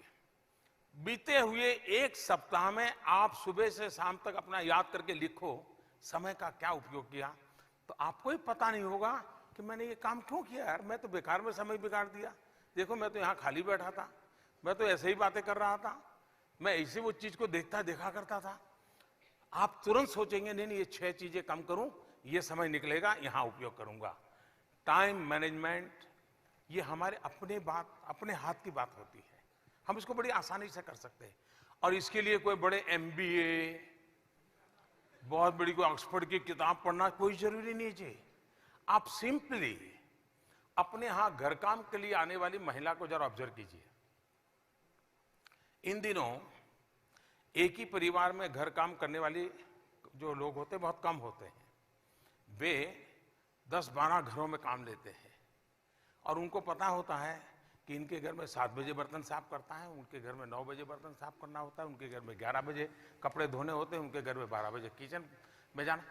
बीते हुए एक सप्ताह में आप सुबह से शाम तक अपना याद करके लिखो समय का क्या उपयोग किया, तो आपको ही पता नहीं होगा कि मैंने ये काम क्यों किया यार, मैं तो बेकार में समय बिगाड़ दिया। देखो मैं तो यहाँ खाली बैठा था, मैं तो ऐसे ही बातें कर रहा था, मैं ऐसे वो चीज को देखा करता था। आप तुरंत सोचेंगे नहीं नहीं ये 6 चीजें कम करूं, ये समय निकलेगा, यहां उपयोग करूंगा। टाइम मैनेजमेंट ये हमारे अपने हाथ की बात होती है, हम इसको बड़ी आसानी से कर सकते हैं। और इसके लिए कोई बड़े MBA, बहुत बड़ी कोई ऑक्सफोर्ड की किताब पढ़ना कोई जरूरी नहीं है। आप सिंपली अपने यहां घर काम के लिए आने वाली महिला को जरा ऑब्जर्व कीजिए। इन दिनों एक ही परिवार में घर काम करने वाले जो लोग होते हैं बहुत कम होते हैं। वे 10-12 घरों में काम लेते हैं और उनको पता होता है कि इनके घर में 7 बजे बर्तन साफ करता है, उनके घर में 9 बजे बर्तन साफ करना होता है, उनके घर में 11 बजे कपड़े धोने होते हैं, उनके घर में 12 बजे किचन में जाना।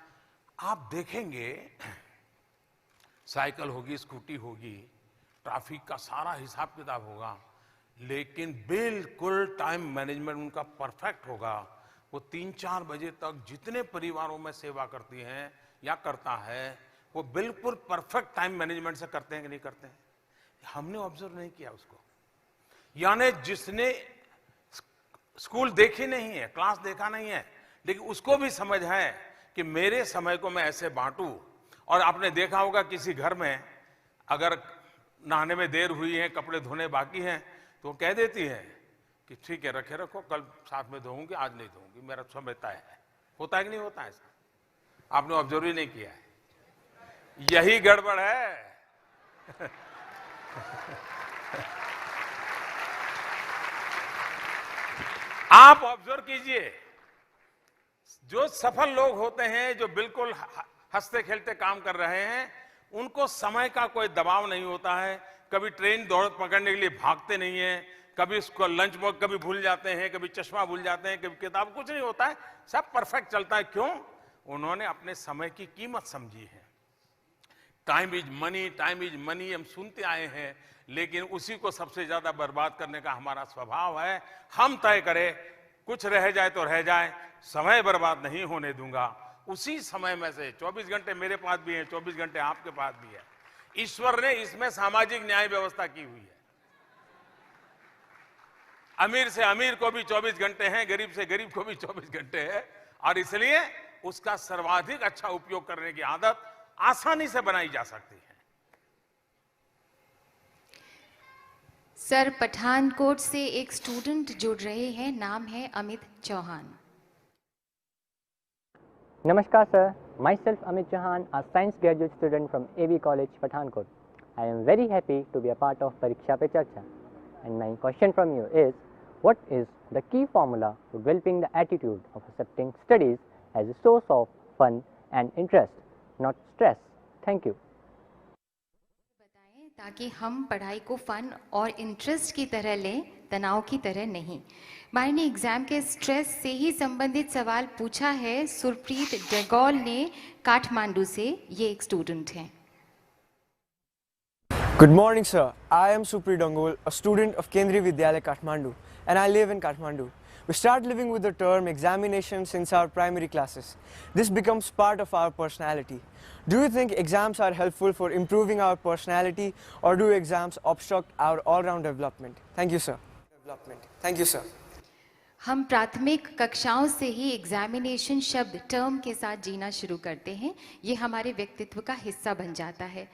आप देखेंगे साइकिल होगी, स्कूटी होगी, ट्रैफिक का सारा हिसाब किताब होगा, लेकिन बिल्कुल टाइम मैनेजमेंट उनका परफेक्ट होगा। वो 3-4 बजे तक जितने परिवारों में सेवा करती हैं या करता है, वो बिल्कुल परफेक्ट टाइम मैनेजमेंट से करते हैं कि नहीं करते हैं। हमने ऑब्जर्व नहीं किया उसको। यानी जिसने स्कूल देखी नहीं है, क्लास देखा नहीं है, लेकिन उसको भी समझ है कि मेरे समय को मैं ऐसे बांटूं। और आपने देखा होगा किसी घर में अगर नहाने में देर हुई है, कपड़े धोने बाकी हैं, तो वो कह देती है कि ठीक है रखे रखो, कल साथ में धोऊंगी, आज नहीं धोऊंगी, मेरा समय तय है। होता है कि नहीं होता है ऐसा? आपने ऑब्जर्व ही नहीं किया है, यही गड़बड़ है। आप ऑब्जर्व कीजिए, जो सफल लोग होते हैं, जो बिल्कुल हंसते खेलते काम कर रहे हैं, उनको समय का कोई दबाव नहीं होता है। कभी ट्रेन दौड़ पकड़ने के लिए भागते नहीं है, कभी उसको लंच बॉक्स कभी भूल जाते हैं, कभी चश्मा भूल जाते हैं, कभी किताब, कुछ नहीं होता है, सब परफेक्ट चलता है। क्यों? उन्होंने अपने समय की कीमत समझी है। Time is money, time is money हम सुनते आए हैं, लेकिन उसी को सबसे ज्यादा बर्बाद करने का हमारा स्वभाव है। हम तय करें, कुछ रह जाए तो रह जाए, समय बर्बाद नहीं होने दूंगा। उसी समय में से 24 घंटे मेरे पास भी है, 24 घंटे आपके पास भी है। ईश्वर ने इसमें सामाजिक न्याय व्यवस्था की हुई है। अमीर से अमीर को भी 24 घंटे हैं, गरीब से गरीब को भी 24 घंटे है, और इसलिए उसका सर्वाधिक अच्छा उपयोग करने की आदत आसानी से बनाई जा सकती है। सर, पठानकोट से एक स्टूडेंट जुड़ रहे हैं, नाम है Amit Chauhan. Namaskar sir, myself Amit Chauhan, a science graduate student from AB College, Pathankot. I am very happy to be a part of Pariksha Pe Charcha. And my question from you is, what is the key formula for developing the attitude of accepting studies as a source of fun and interest, not stress? Thank you. बताएं ताकि हम पढ़ाई को fun और interest की तरह लें, तनाव की तरह नहीं। मैंने एग्जाम के स्ट्रेस से ही संबंधित सवाल पूछा है सुरप्रीत डेगोल ने काठमांडू से। ये एक स्टूडेंट हैं। Good morning sir, I am Supreet Dangol, a student of Kendriya Vidyalaya Kathmandu, and I live in Kathmandu. We start living with the term examination since our primary classes. This becomes part of our personality. Do you think exams are helpful for improving our personality, or do exams obstruct our all-round development? Thank you sir. Thank you sir. हम प्राथमिक कक्षाओं से ही examination शब्द term के साथ जीना शुरू करते हैं। ये हमारे व्यक्तित्व का हिस्सा बन जाता है।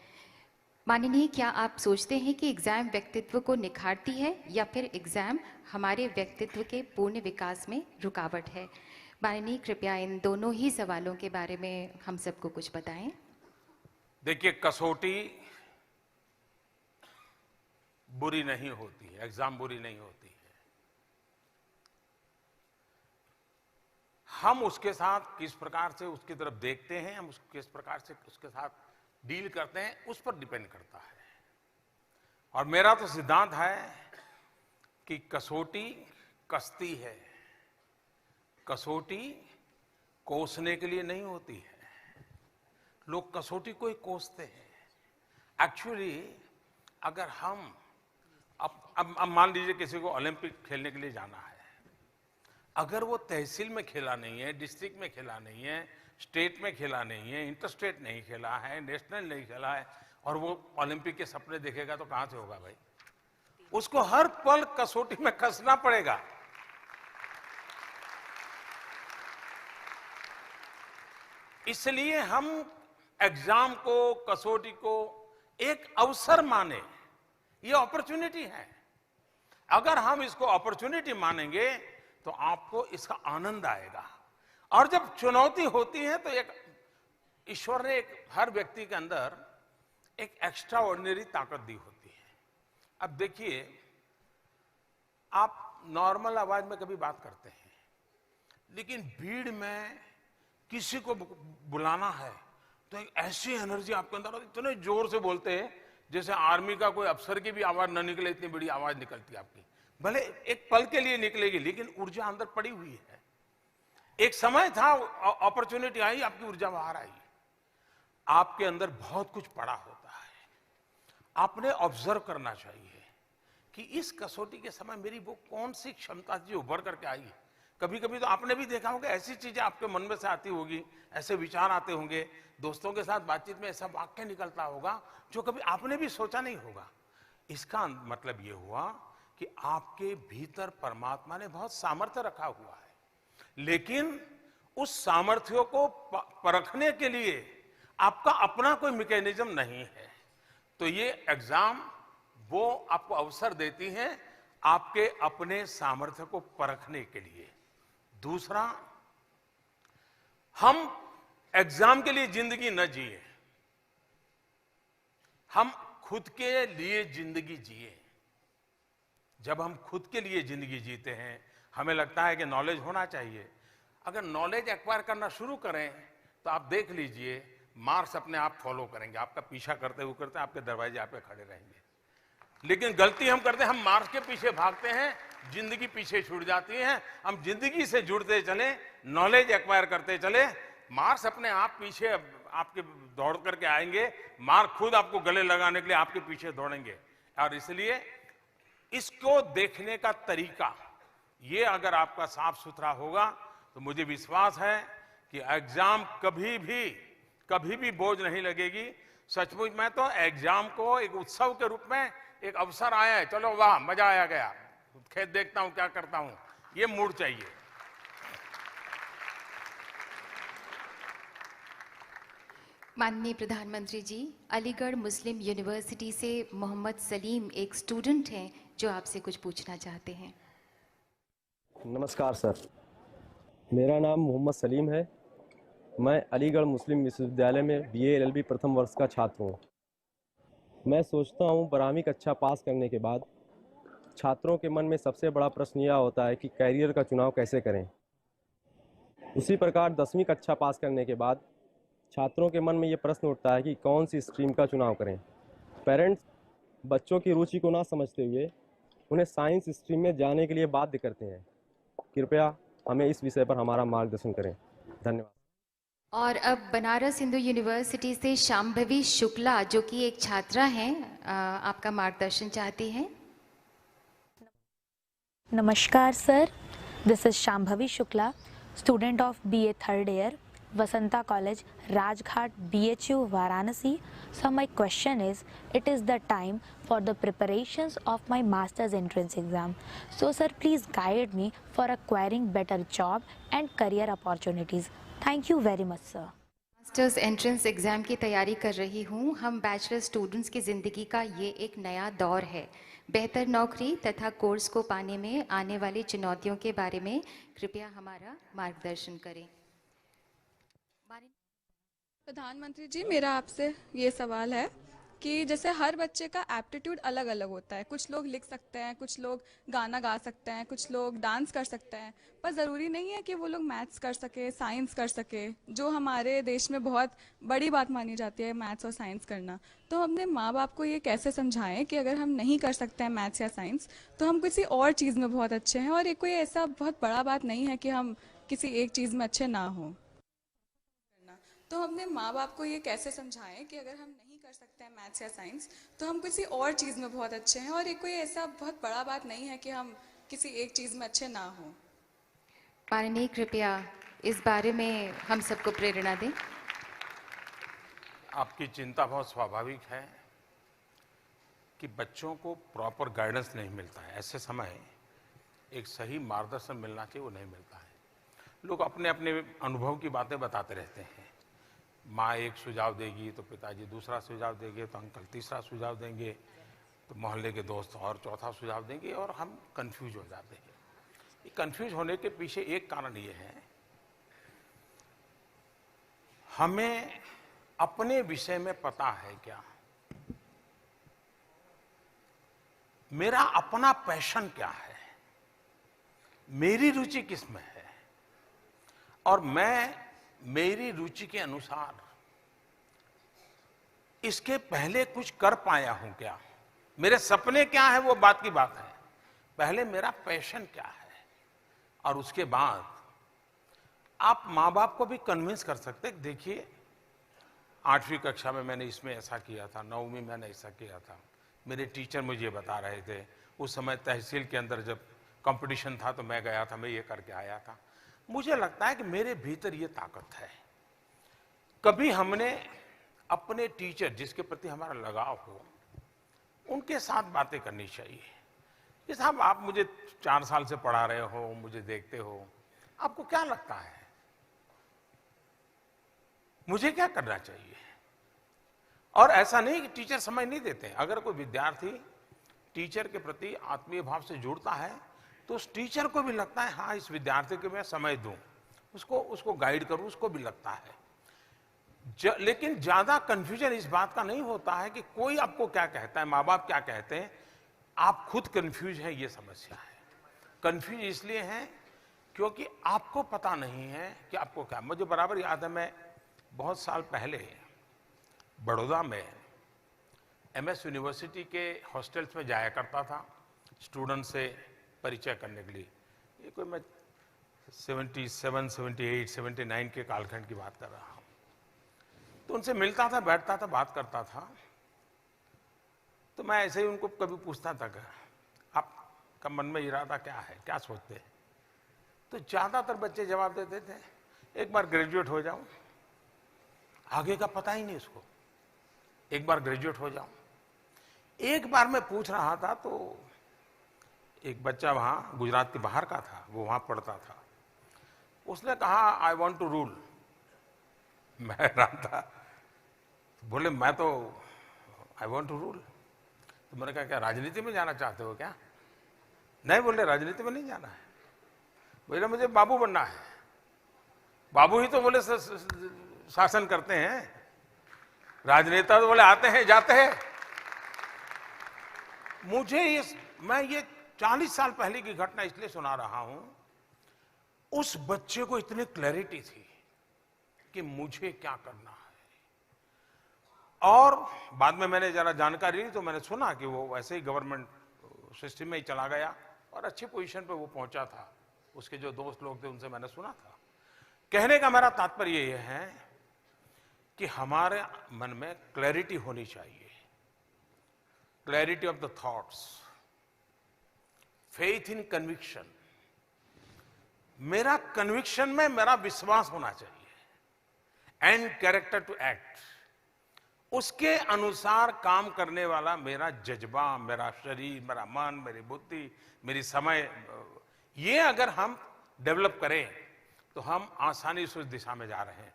माननीय, क्या आप सोचते हैं कि एग्जाम व्यक्तित्व को निखारती है या फिर एग्जाम हमारे व्यक्तित्व के पूर्ण विकास में रुकावट है? माननीय, कृपया इन दोनों ही सवालों के बारे में हम सबको कुछ बताएं। देखिए, कसौटी बुरी नहीं होती है, एग्जाम बुरी नहीं होती है। हम उसके साथ किस प्रकार से उसकी तरफ देखते हैं, हम किस प्रकार से उसके साथ डील करते हैं, उस पर डिपेंड करता है। और मेरा तो सिद्धांत है कि कसौटी कसती है, कसौटी कोसने के लिए नहीं होती है। लोग कसौटी को ही कोसते हैं। एक्चुअली अगर हम अब मान लीजिए किसी को ओलंपिक खेलने के लिए जाना है, अगर वो तहसील में खेला नहीं है, डिस्ट्रिक्ट में खेला नहीं है, स्टेट में खेला नहीं है, इंटर स्टेट नहीं खेला है, नेशनल नहीं खेला है, और वो ओलंपिक के सपने देखेगा तो कहां से होगा भाई? उसको हर पल कसौटी में कसना पड़ेगा। इसलिए हम एग्जाम को, कसौटी को एक अवसर माने, ये अपॉर्चुनिटी है। अगर हम इसको अपॉर्चुनिटी मानेंगे तो आपको इसका आनंद आएगा। और जब चुनौती होती है तो एक ईश्वर ने हर व्यक्ति के अंदर एक एक्स्ट्रा ऑर्डिनरी ताकत दी होती है। अब देखिए, आप नॉर्मल आवाज में कभी बात करते हैं, लेकिन भीड़ में किसी को बुलाना है तो एक ऐसी एनर्जी आपके अंदर, इतने जोर से बोलते हैं जैसे आर्मी का कोई अफसर की भी आवाज न निकले, इतनी बड़ी आवाज निकलती है आपकी। भले एक पल के लिए निकलेगी, लेकिन ऊर्जा अंदर पड़ी हुई है। एक समय था, अपॉर्चुनिटी आई, आपकी ऊर्जा बाहर आई। आपके अंदर बहुत कुछ पड़ा होता है। आपने ऑब्जर्व करना चाहिए कि इस कसौटी के समय मेरी वो कौन सी क्षमता जो उभर करके आई है। कभी कभी तो आपने भी देखा होगा, ऐसी चीजें आपके मन में से आती होगी, ऐसे विचार आते होंगे, दोस्तों के साथ बातचीत में ऐसा वाक्य निकलता होगा जो कभी आपने भी सोचा नहीं होगा। इसका मतलब ये हुआ कि आपके भीतर परमात्मा ने बहुत सामर्थ्य रखा हुआ है, लेकिन उस सामर्थ्य को परखने के लिए आपका अपना कोई मैकेनिज्म नहीं है। तो ये एग्जाम वो आपको अवसर देती हैं आपके अपने सामर्थ्य को परखने के लिए। दूसरा, हम एग्जाम के लिए जिंदगी न जिए, हम खुद के लिए जिंदगी जिए। जब हम खुद के लिए जिंदगी जीते हैं, हमें लगता है कि नॉलेज होना चाहिए। अगर नॉलेज एक्वायर करना शुरू करें तो आप देख लीजिए मार्क्स अपने आप फॉलो करेंगे, आपका पीछा करते हुए करते आपके दरवाजे आप पे खड़े रहेंगे। लेकिन गलती हम करते हैं, हम मार्क्स के पीछे भागते हैं, जिंदगी पीछे छूट जाती है। हम जिंदगी से जुड़ते चले, नॉलेज एक्वायर करते चले, मार्क्स अपने आप पीछे आपके दौड़ करके आएंगे, मार्क्स खुद आपको गले लगाने के लिए आपके पीछे दौड़ेंगे। और इसलिए इसको देखने का तरीका ये अगर आपका साफ सुथरा होगा तो मुझे विश्वास है कि एग्जाम कभी भी बोझ नहीं लगेगी। सचमुच में तो एग्जाम को एक उत्सव के रूप में एक अवसर आया है, चलो वाह मजा आया गया, खेत देखता हूं क्या करता हूं, ये मूड चाहिए। माननीय प्रधानमंत्री जी, अलीगढ़ मुस्लिम यूनिवर्सिटी से मोहम्मद सलीम एक स्टूडेंट हैं जो आपसे कुछ पूछना चाहते हैं। नमस्कार सर, मेरा नाम मोहम्मद सलीम है। मैं अलीगढ़ मुस्लिम विश्वविद्यालय में BA LLB प्रथम वर्ष का छात्र हूँ। मैं सोचता हूँ 12वीं कक्षा पास करने के बाद छात्रों के मन में सबसे बड़ा प्रश्न यह होता है कि कैरियर का चुनाव कैसे करें। उसी प्रकार 10वीं कक्षा पास करने के बाद छात्रों के मन में ये प्रश्न उठता है कि कौन सी स्ट्रीम का चुनाव करें। पेरेंट्स बच्चों की रुचि को ना समझते हुए उन्हें साइंस स्ट्रीम में जाने के लिए बाध्य करते हैं। कृपया हमें इस विषय पर हमारा मार्गदर्शन करें। धन्यवाद। और अब बनारस हिंदू यूनिवर्सिटी से शांभवी शुक्ला जो कि एक छात्रा हैं, आपका मार्गदर्शन चाहती हैं। नमस्कार sir, this is Shambhavi Shukla, student of BA third year, Vasanta College, Rajghat, BHU, Varanasi. So my question is, it is the time for the preparations of my master's entrance exam. So sir, please guide me for acquiring better job and career opportunities. Thank you very much sir. Masters entrance exam की तैयारी कर रही हूँ। हम bachelor students की ज़िंदगी का ये एक नया दौर है। बेहतर नौकरी तथा कोर्स को पाने में आने वाली चुनौतियों के बारे में कृपया हमारा मार्गदर्शन करें। प्रधानमंत्री जी, मेरा आपसे ये सवाल है कि जैसे हर बच्चे का एप्टीट्यूड अलग अलग होता है। कुछ लोग लिख सकते हैं, कुछ लोग गाना गा सकते हैं, कुछ लोग डांस कर सकते हैं, पर ज़रूरी नहीं है कि वो लोग मैथ्स कर सके, साइंस कर सके, जो हमारे देश में बहुत बड़ी बात मानी जाती है मैथ्स और साइंस करना। तो हम अपने माँ बाप को ये कैसे समझाएं कि अगर हम नहीं कर सकते हैं मैथ्स या साइंस तो हम किसी और चीज़ में बहुत अच्छे हैं, और ये कोई ऐसा बहुत बड़ा बात नहीं है कि हम किसी एक चीज़ में अच्छे ना हों। तो हम अपने माँ बाप को ये कैसे समझाएं कि अगर हम नहीं कर सकते हैं मैथ्स या साइंस तो हम किसी और चीज़ में बहुत अच्छे हैं, और ये कोई ऐसा बहुत बड़ा बात नहीं है कि हम किसी एक चीज़ में अच्छे ना हों। माननीय, कृपया इस बारे में हम सबको प्रेरणा दें। आपकी चिंता बहुत स्वाभाविक है कि बच्चों को प्रॉपर गाइडेंस नहीं मिलता है। ऐसे समय एक सही मार्गदर्शन मिलना चाहिए, वो नहीं मिलता है। लोग अपने अपने अनुभव की बातें बताते रहते हैं। माँ एक सुझाव देगी तो पिताजी दूसरा सुझाव देंगे, तो अंकल तीसरा सुझाव देंगे, तो मोहल्ले के दोस्त और चौथा सुझाव देंगे, और हम कंफ्यूज हो जाते हैं। ये कंफ्यूज होने के पीछे एक कारण ये है, हमें अपने विषय में पता है क्या, मेरा अपना पैशन क्या है, मेरी रुचि किस में है, और मैं मेरी रुचि के अनुसार इसके पहले कुछ कर पाया हूं क्या, मेरे सपने क्या है, वो बात की बात है। पहले मेरा पैशन क्या है, और उसके बाद आप माँ बाप को भी कन्विंस कर सकते हैं। देखिए, 8वीं कक्षा में मैंने इसमें ऐसा किया था, 9वीं मैंने ऐसा किया था, मेरे टीचर मुझे बता रहे थे। उस समय तहसील के अंदर जब कंपटीशन था तो मैं गया था, मैं ये करके आया था। मुझे लगता है कि मेरे भीतर ये ताकत है। कभी हमने अपने टीचर जिसके प्रति हमारा लगाव हो, उनके साथ बातें करनी चाहिए कि साहब आप मुझे 4 साल से पढ़ा रहे हो, मुझे देखते हो, आपको क्या लगता है मुझे क्या करना चाहिए। और ऐसा नहीं कि टीचर समय नहीं देते। अगर कोई विद्यार्थी टीचर के प्रति आत्मीय भाव से जुड़ता है तो उस टीचर को भी लगता है हाँ, इस विद्यार्थी को मैं समय दूं, उसको गाइड करूं, उसको भी लगता है। लेकिन ज्यादा कंफ्यूजन इस बात का नहीं होता है कि कोई आपको क्या कहता है, माँ बाप क्या कहते हैं, आप खुद कंफ्यूज है, ये समस्या है। कंफ्यूज इसलिए है क्योंकि आपको पता नहीं है कि आपको क्या। मुझे बराबर याद है, मैं बहुत साल पहले बड़ौदा में MS यूनिवर्सिटी के हॉस्टल्स में जाया करता था स्टूडेंट से परिचय करने के लिए। ये कोई मैं 77, 78, 79 के कालखंड की बात कर रहा हूँ। तो उनसे मिलता था, बैठता था, बात करता था। तो मैं ऐसे ही उनको कभी पूछता था कि आपका मन में इरादा क्या है, क्या सोचते हैं। तो ज्यादातर बच्चे जवाब देते थे एक बार ग्रेजुएट हो जाऊं, आगे का पता ही नहीं उसको, एक बार ग्रेजुएट हो जाऊं। एक बार मैं पूछ रहा था तो एक बच्चा वहां गुजरात के बाहर का था, वो वहां पढ़ता था। उसने कहा आई वांट टू रूल। मैं हैरान था, बोले मैं तो आई वांट टू रूल। तो मैंने कहा क्या राजनीति में जाना चाहते हो क्या? नहीं, बोले राजनीति में नहीं जाना है, बोले मुझे बाबू बनना है। बाबू ही तो बोले शासन करते हैं, राजनेता तो बोले आते हैं जाते हैं। मैं ये 40 साल पहले की घटना इसलिए सुना रहा हूं, उस बच्चे को इतनी क्लैरिटी थी कि मुझे क्या करना है। और बाद में मैंने जरा जानकारी ली तो मैंने सुना कि वो वैसे ही गवर्नमेंट सिस्टम में ही चला गया और अच्छी पोजीशन पे वो पहुंचा था। उसके जो दोस्त लोग थे उनसे मैंने सुना था। कहने का मेरा तात्पर्य ये है कि हमारे मन में क्लैरिटी होनी चाहिए, clarity of the thoughts, faith in conviction. मेरा कन्विक्शन में मेरा विश्वास होना चाहिए एंड कैरेक्टर टू एक्ट। उसके अनुसार काम करने वाला मेरा जज्बा, मेरा शरीर, मेरा मन, मेरी बुद्धि, मेरी समय, ये अगर हम डेवलप करें तो हम आसानी से उस दिशा में जा रहे हैं।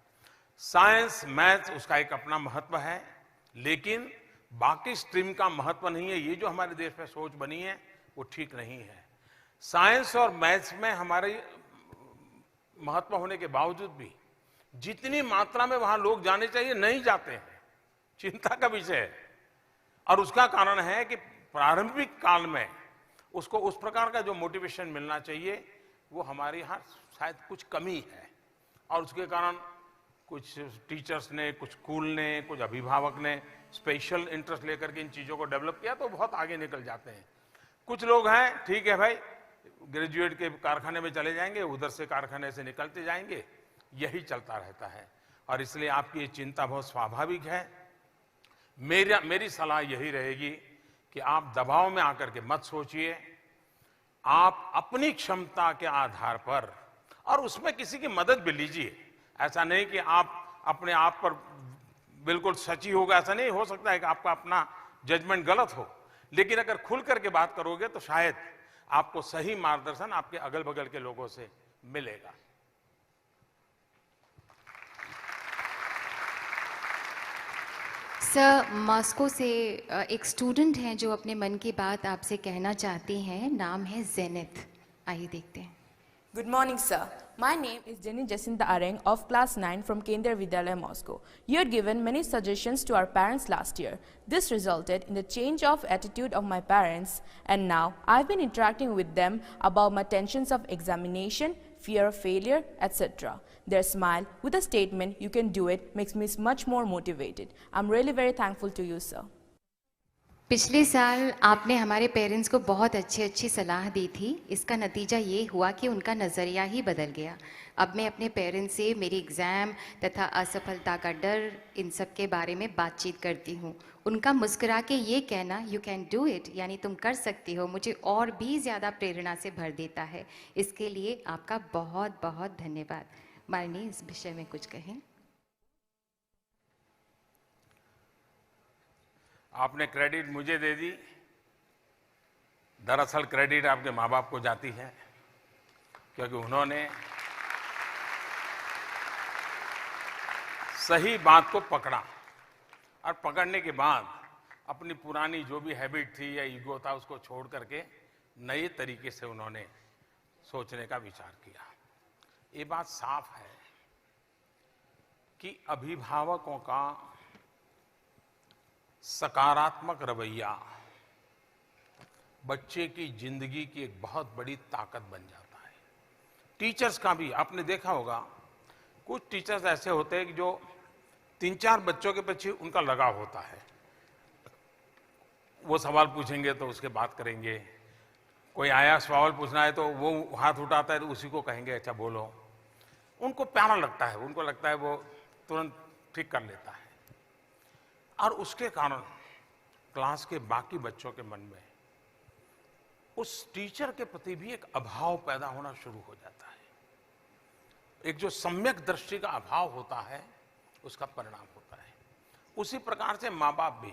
साइंस, मैथ्स उसका एक अपना महत्व है, लेकिन बाकी स्ट्रीम का महत्व नहीं है। ये जो हमारे देश में सोच बनी है वो ठीक नहीं है। साइंस और मैथ्स में हमारे महत्व होने के बावजूद भी जितनी मात्रा में वहां लोग जाने चाहिए नहीं जाते हैं, चिंता का विषय है। और उसका कारण है कि प्रारंभिक काल में उसको उस प्रकार का जो मोटिवेशन मिलना चाहिए वो हमारे यहाँ शायद कुछ कमी है। और उसके कारण कुछ टीचर्स ने, कुछ स्कूल ने, कुछ अभिभावक ने स्पेशल इंटरेस्ट लेकर के इन चीज़ों को डेवलप किया तो बहुत आगे निकल जाते हैं। कुछ लोग हैं ठीक है भाई, ग्रेजुएट के कारखाने में चले जाएंगे, उधर से कारखाने से निकलते जाएंगे, यही चलता रहता है। और इसलिए आपकी ये चिंता बहुत स्वाभाविक है। मेरी सलाह यही रहेगी कि आप दबाव में आकर के मत सोचिए। आप अपनी क्षमता के आधार पर, और उसमें किसी की मदद भी लीजिए। ऐसा नहीं कि आप अपने आप पर बिल्कुल सची होगा, ऐसा नहीं हो सकता है कि आपका अपना जजमेंट गलत हो। लेकिन अगर खुल करके बात करोगे तो शायद आपको सही मार्गदर्शन आपके अगल बगल के लोगों से मिलेगा। सर, मॉस्को से एक स्टूडेंट हैं जो अपने मन की बात आपसे कहना चाहती हैं। नाम है जेनिथ। आइए देखते हैं। Good morning, sir. My name is Jenny Jacinta Areng of class 9 from Kendriya Vidyalaya, Moscow. You had given many suggestions to our parents last year. This resulted in the change of attitude of my parents, and now I've been interacting with them about my tensions of examination, fear of failure, etc. Their smile with a statement, "You can do it," makes me much more motivated. I'm really very thankful to you, sir. पिछले साल आपने हमारे parents को बहुत अच्छी सलाह दी थी। इसका नतीजा ये हुआ कि उनका नज़रिया ही बदल गया। अब मैं अपने पेरेंट्स से मेरी एग्ज़ाम तथा असफलता का डर, इन सब के बारे में बातचीत करती हूँ। उनका मुस्कुरा के ये कहना "यू कैन डू इट" यानी तुम कर सकती हो, मुझे और भी ज़्यादा प्रेरणा से भर देता है। इसके लिए आपका बहुत बहुत धन्यवाद। माननीय, इस विषय में कुछ कहें। आपने क्रेडिट मुझे दे दी, दरअसल क्रेडिट आपके माँ बाप को जाती है, क्योंकि उन्होंने सही बात को पकड़ा। और पकड़ने के बाद अपनी पुरानी जो भी हैबिट थी या ईगो था उसको छोड़ करके नए तरीके से उन्होंने सोचने का विचार किया। ये बात साफ है कि अभिभावकों का सकारात्मक रवैया बच्चे की जिंदगी की एक बहुत बड़ी ताकत बन जाता है। टीचर्स का भी आपने देखा होगा, कुछ टीचर्स ऐसे होते हैं कि जो 3-4 बच्चों के पीछे उनका लगाव होता है। वो सवाल पूछेंगे तो उसके बात करेंगे, कोई आया सवाल पूछना है तो वो हाथ उठाता है तो उसी को कहेंगे अच्छा बोलो। उनको प्यारा लगता है, उनको लगता है वो तुरंत ठीक कर लेता है, और उसके कारण क्लास के बाकी बच्चों के मन में उस टीचर के प्रति भी एक अभाव पैदा होना शुरू हो जाता है। एक जो सम्यक दृष्टि का अभाव होता है उसका परिणाम होता है। उसी प्रकार से माँ बाप भी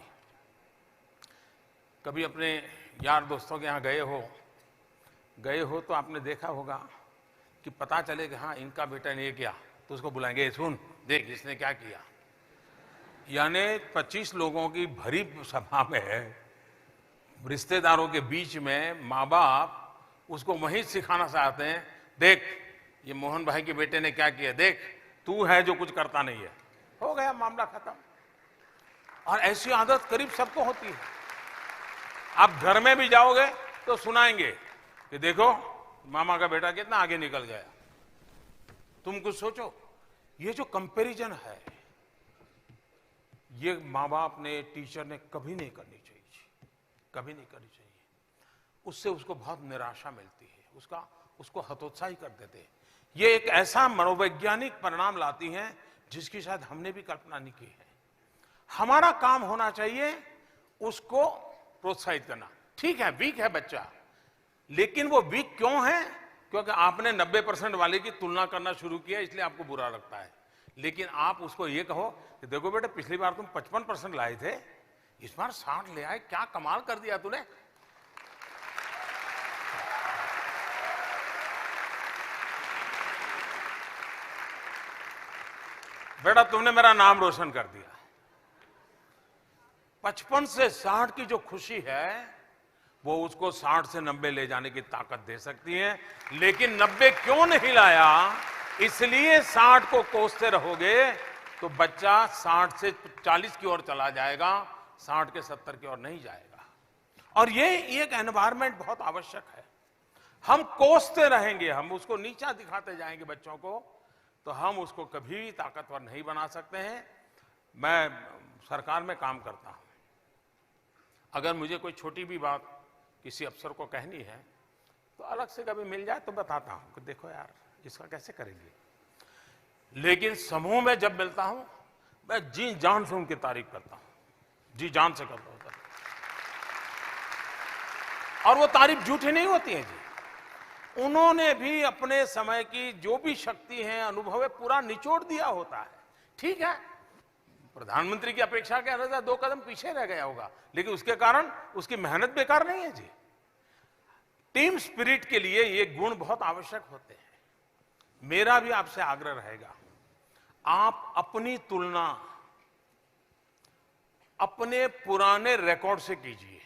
कभी अपने यार दोस्तों के यहाँ गए हो तो आपने देखा होगा कि पता चले कि हाँ इनका बेटा ने ये किया तो उसको बुलाएंगे, सुन देख इसने क्या किया। यानी 25 लोगों की भरी सभा में रिश्तेदारों के बीच में माँ बाप उसको वहीं सिखाना चाहते हैं, देख ये मोहन भाई के बेटे ने क्या किया, देख तू है जो कुछ करता नहीं है। हो गया मामला खत्म। और ऐसी आदत करीब सबको होती है। आप घर में भी जाओगे तो सुनाएंगे कि देखो मामा का बेटा कितना आगे निकल गया। तुम कुछ सोचो, ये जो कंपैरिजन है ये माँ बाप ने, टीचर ने कभी नहीं करनी चाहिए, कभी नहीं करनी चाहिए। उससे उसको बहुत निराशा मिलती है, उसको हतोत्साही कर देते हैं। ये एक ऐसा मनोवैज्ञानिक परिणाम लाती हैं जिसकी शायद हमने भी कल्पना नहीं की है। हमारा काम होना चाहिए उसको प्रोत्साहित करना। ठीक है वीक है बच्चा, लेकिन वो वीक क्यों है? क्योंकि आपने 90% वाले की तुलना करना शुरू किया इसलिए आपको बुरा लगता है। लेकिन आप उसको ये कहो कि देखो बेटा पिछली बार तुम 55% लाए थे, इस बार 60 ले आए, क्या कमाल कर दिया तूने। बेटा तुमने मेरा नाम रोशन कर दिया। 55 से 60 की जो खुशी है वो उसको 60 से 90 ले जाने की ताकत दे सकती है। लेकिन 90 क्यों नहीं लाया, इसलिए 60 को कोसते रहोगे तो बच्चा 60 से 40 की ओर चला जाएगा, 60 के 70 की ओर नहीं जाएगा। और ये एक एनवायरनमेंट बहुत आवश्यक है। हम कोसते रहेंगे, हम उसको नीचा दिखाते जाएंगे बच्चों को, तो हम उसको कभी भी ताकतवर नहीं बना सकते हैं। मैं सरकार में काम करता हूं, अगर मुझे कोई छोटी भी बात किसी अफसर को कहनी है तो अलग से कभी मिल जाए तो बताता हूं कि देखो यार इसका कैसे करेंगे। लेकिन समूह में जब मिलता हूं मैं जी जान से उनकी तारीफ करता हूं, जी जान से करता हूं। और वो तारीफ झूठी नहीं होती है जी। उन्होंने भी अपने समय की जो भी शक्ति है, अनुभव है, पूरा निचोड़ दिया होता है। ठीक है प्रधानमंत्री की अपेक्षा के अनुसार 2 कदम पीछे रह गया होगा, लेकिन उसके कारण उसकी मेहनत बेकार नहीं है जी। टीम स्पिरिट के लिए ये गुण बहुत आवश्यक होते हैं। मेरा भी आपसे आग्रह रहेगा, आप अपनी तुलना अपने पुराने रिकॉर्ड से कीजिए।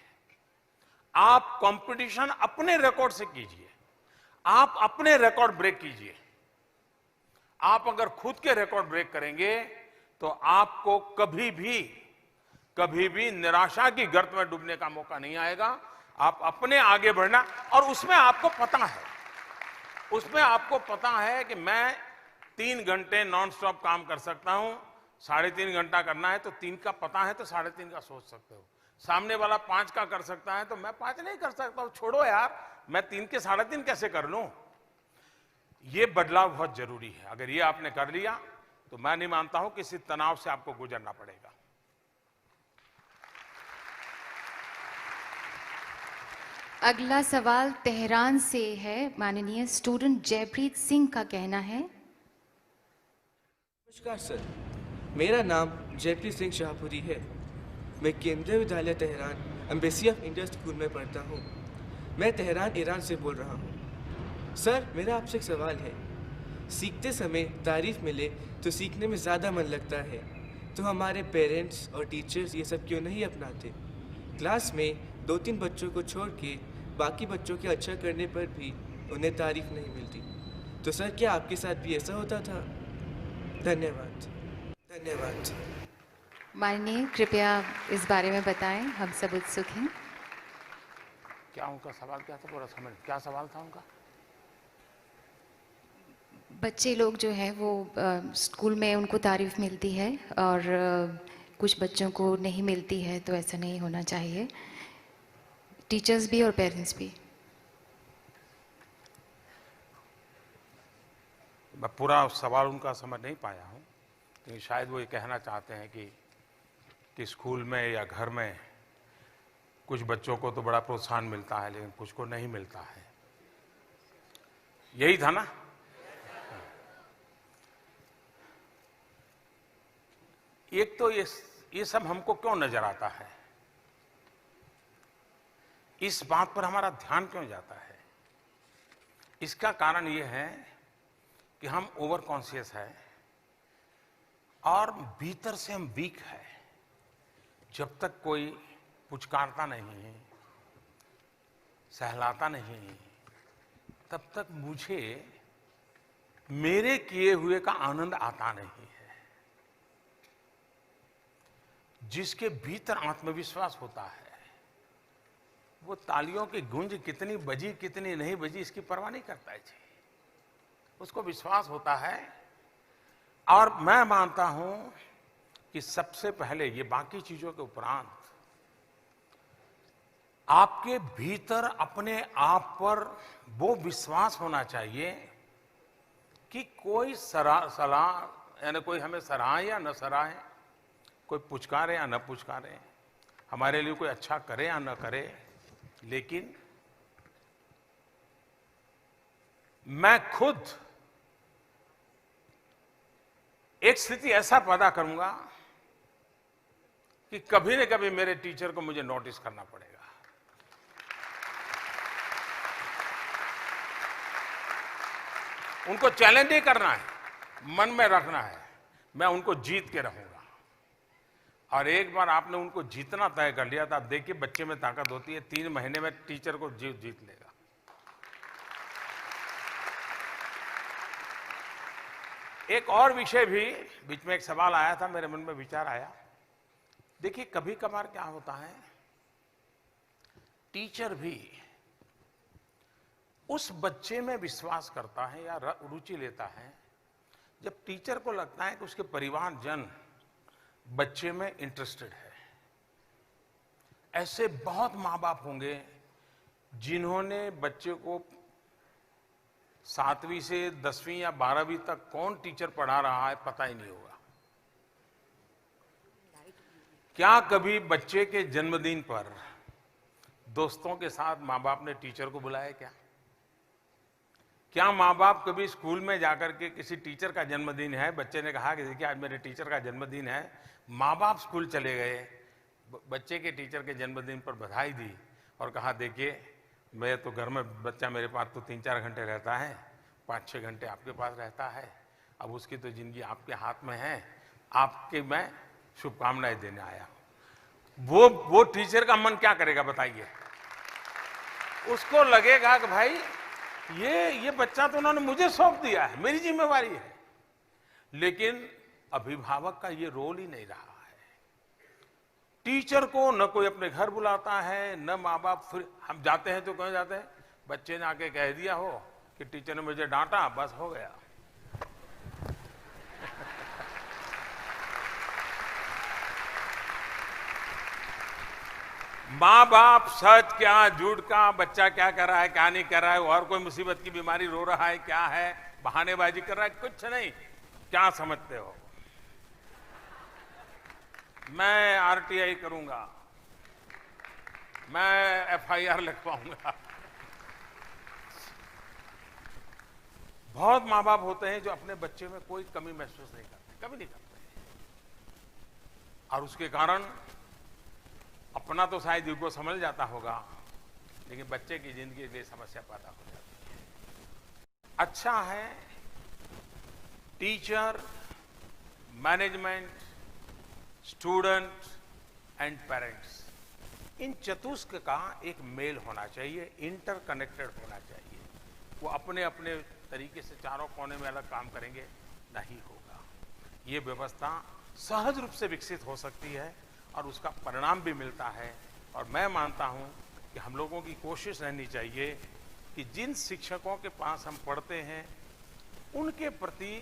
आप कंपटीशन अपने रिकॉर्ड से कीजिए। आप अपने रिकॉर्ड ब्रेक कीजिए। आप अगर खुद के रिकॉर्ड ब्रेक करेंगे तो आपको कभी भी निराशा की गर्त में डूबने का मौका नहीं आएगा। आप अपने आगे बढ़ना, और उसमें आपको पता है कि मैं 3 घंटे नॉन स्टॉप काम कर सकता हूं। 3.5 घंटा करना है तो 3 का पता है तो 3.5 का सोच सकते हो। सामने वाला 5 का कर सकता है तो मैं 5 नहीं कर सकता हूं। छोड़ो यार, मैं 3 के 3.5 कैसे कर लूं। ये बदलाव बहुत जरूरी है। अगर ये आपने कर लिया तो मैं नहीं मानता हूं किसी तनाव से आपको गुजरना पड़ेगा। अगला सवाल तेहरान से है। माननीय स्टूडेंट जयप्रीत सिंह का कहना है। नमस्कार सर, मेरा नाम जयप्रीत सिंह शाहपुरी है। मैं केंद्रीय विद्यालय Tehran embassy of India school में पढ़ता हूँ। मैं तेहरान ईरान से बोल रहा हूँ। सर मेरा आपसे एक सवाल है। सीखते समय तारीफ मिले तो सीखने में ज़्यादा मन लगता है, तो हमारे पेरेंट्स और टीचर्स ये सब क्यों नहीं अपनाते? क्लास में 2-3 बच्चों को छोड़ के बाकी बच्चों के अच्छा करने पर भी उन्हें तारीफ नहीं मिलती। तो सर, क्या आपके साथ भी ऐसा होता था? धन्यवाद। धन्यवाद। माननीय, कृपया इस बारे में बताएं, हम सब उत्सुक हैं। क्या उनका सवाल क्या था? पूरा समझ, क्या सवाल था उनका? बच्चे लोग जो है वो स्कूल में उनको तारीफ मिलती है और कुछ बच्चों को नहीं मिलती है, तो ऐसा नहीं होना चाहिए, टीचर्स भी और पेरेंट्स भी। मैं पूरा सवाल उनका समझ नहीं पाया हूँ, लेकिन शायद वो ये कहना चाहते हैं कि स्कूल में या घर में कुछ बच्चों को तो बड़ा प्रोत्साहन मिलता है लेकिन कुछ को नहीं मिलता है, यही था ना? एक तो ये सब हमको क्यों नजर आता है, इस बात पर हमारा ध्यान क्यों जाता है? इसका कारण ये है कि हम ओवर कॉन्शियस है और भीतर से हम वीक है। जब तक कोई पुचकारता नहीं, सहलाता नहीं, तब तक मुझे मेरे किए हुए का आनंद आता नहीं है। जिसके भीतर आत्मविश्वास होता है वो तालियों की गूंज कितनी बजी कितनी नहीं बजी इसकी परवाह नहीं करता है जी। उसको विश्वास होता है। और मैं मानता हूं कि सबसे पहले ये बाकी चीजों के उपरांत आपके भीतर अपने आप पर वो विश्वास होना चाहिए कि कोई सलाह यानी कोई हमें सराहे या न सराहे, कोई पुचकारे या न पुचकारे, हमारे लिए कोई अच्छा करे या न करे, लेकिन मैं खुद एक स्थिति ऐसा पैदा करूंगा कि कभी न कभी मेरे टीचर को मुझे नोटिस करना पड़ेगा। उनको चैलेंज नहीं करना है, मन में रखना है, मैं उनको जीत के रहूंगा। और एक बार आपने उनको जीतना तय कर लिया तो आप देखिए बच्चे में ताकत होती है, 3 महीने में टीचर को जीत लेगा। एक और विषय भी, बीच में एक सवाल आया था, मेरे मन में विचार आया। देखिए कभी कभार क्या होता है, टीचर भी उस बच्चे में विश्वास करता है या रुचि लेता है जब टीचर को लगता है कि उसके परिवारजन बच्चे में इंटरेस्टेड है। ऐसे बहुत माँ बाप होंगे जिन्होंने बच्चे को 7वीं से 10वीं या 12वीं तक कौन टीचर पढ़ा रहा है पता ही नहीं होगा। क्या कभी बच्चे के जन्मदिन पर दोस्तों के साथ माँ बाप ने टीचर को बुलाया? क्या माँ बाप कभी स्कूल में जाकर के किसी टीचर का जन्मदिन है, बच्चे ने कहा कि देखिए आज मेरे टीचर का जन्मदिन है, माँ बाप स्कूल चले गए, बच्चे के टीचर के जन्मदिन पर बधाई दी और कहा देखिए मैं तो घर में, बच्चा मेरे पास तो 3-4 घंटे रहता है, 5-6 घंटे आपके पास रहता है, अब उसकी तो जिंदगी आपके हाथ में है, आपके मैं शुभकामनाएं देने आया। वो टीचर का मन क्या करेगा बताइए? उसको लगेगा कि भाई ये बच्चा तो उन्होंने मुझे सौंप दिया है, मेरी जिम्मेवारी है। लेकिन अभिभावक का ये रोल ही नहीं रहा है। टीचर को न कोई अपने घर बुलाता है, न माँ बाप। फिर हम जाते हैं तो कहीं जाते हैं, बच्चे ने आके कह दिया हो कि टीचर ने मुझे डांटा, बस हो गया। माँ बाप सच क्या झूठ का, बच्चा क्या कर रहा है क्या नहीं कर रहा है, और कोई मुसीबत की बीमारी रो रहा है क्या है, बहानेबाजी कर रहा है, कुछ नहीं। क्या समझते हो? मैं आरटीआई करूंगा, मैं एफआईआर लिखवाऊंगा। बहुत माँ बाप होते हैं जो अपने बच्चे में कोई कमी महसूस नहीं करते, कभी नहीं करते, और उसके कारण अपना तो शायद युग को समझ जाता होगा, लेकिन बच्चे की जिंदगी में समस्या पैदा हो जाती है। अच्छा है teacher, management student and parents, इन चतुष्क का एक मेल होना चाहिए, इंटरकनेक्टेड होना चाहिए। वो अपने अपने तरीके से चारों कोने में अलग काम करेंगे, नहीं होगा। ये व्यवस्था सहज रूप से विकसित हो सकती है और उसका परिणाम भी मिलता है। और मैं मानता हूं कि हम लोगों की कोशिश रहनी चाहिए कि जिन शिक्षकों के पास हम पढ़ते हैं उनके प्रति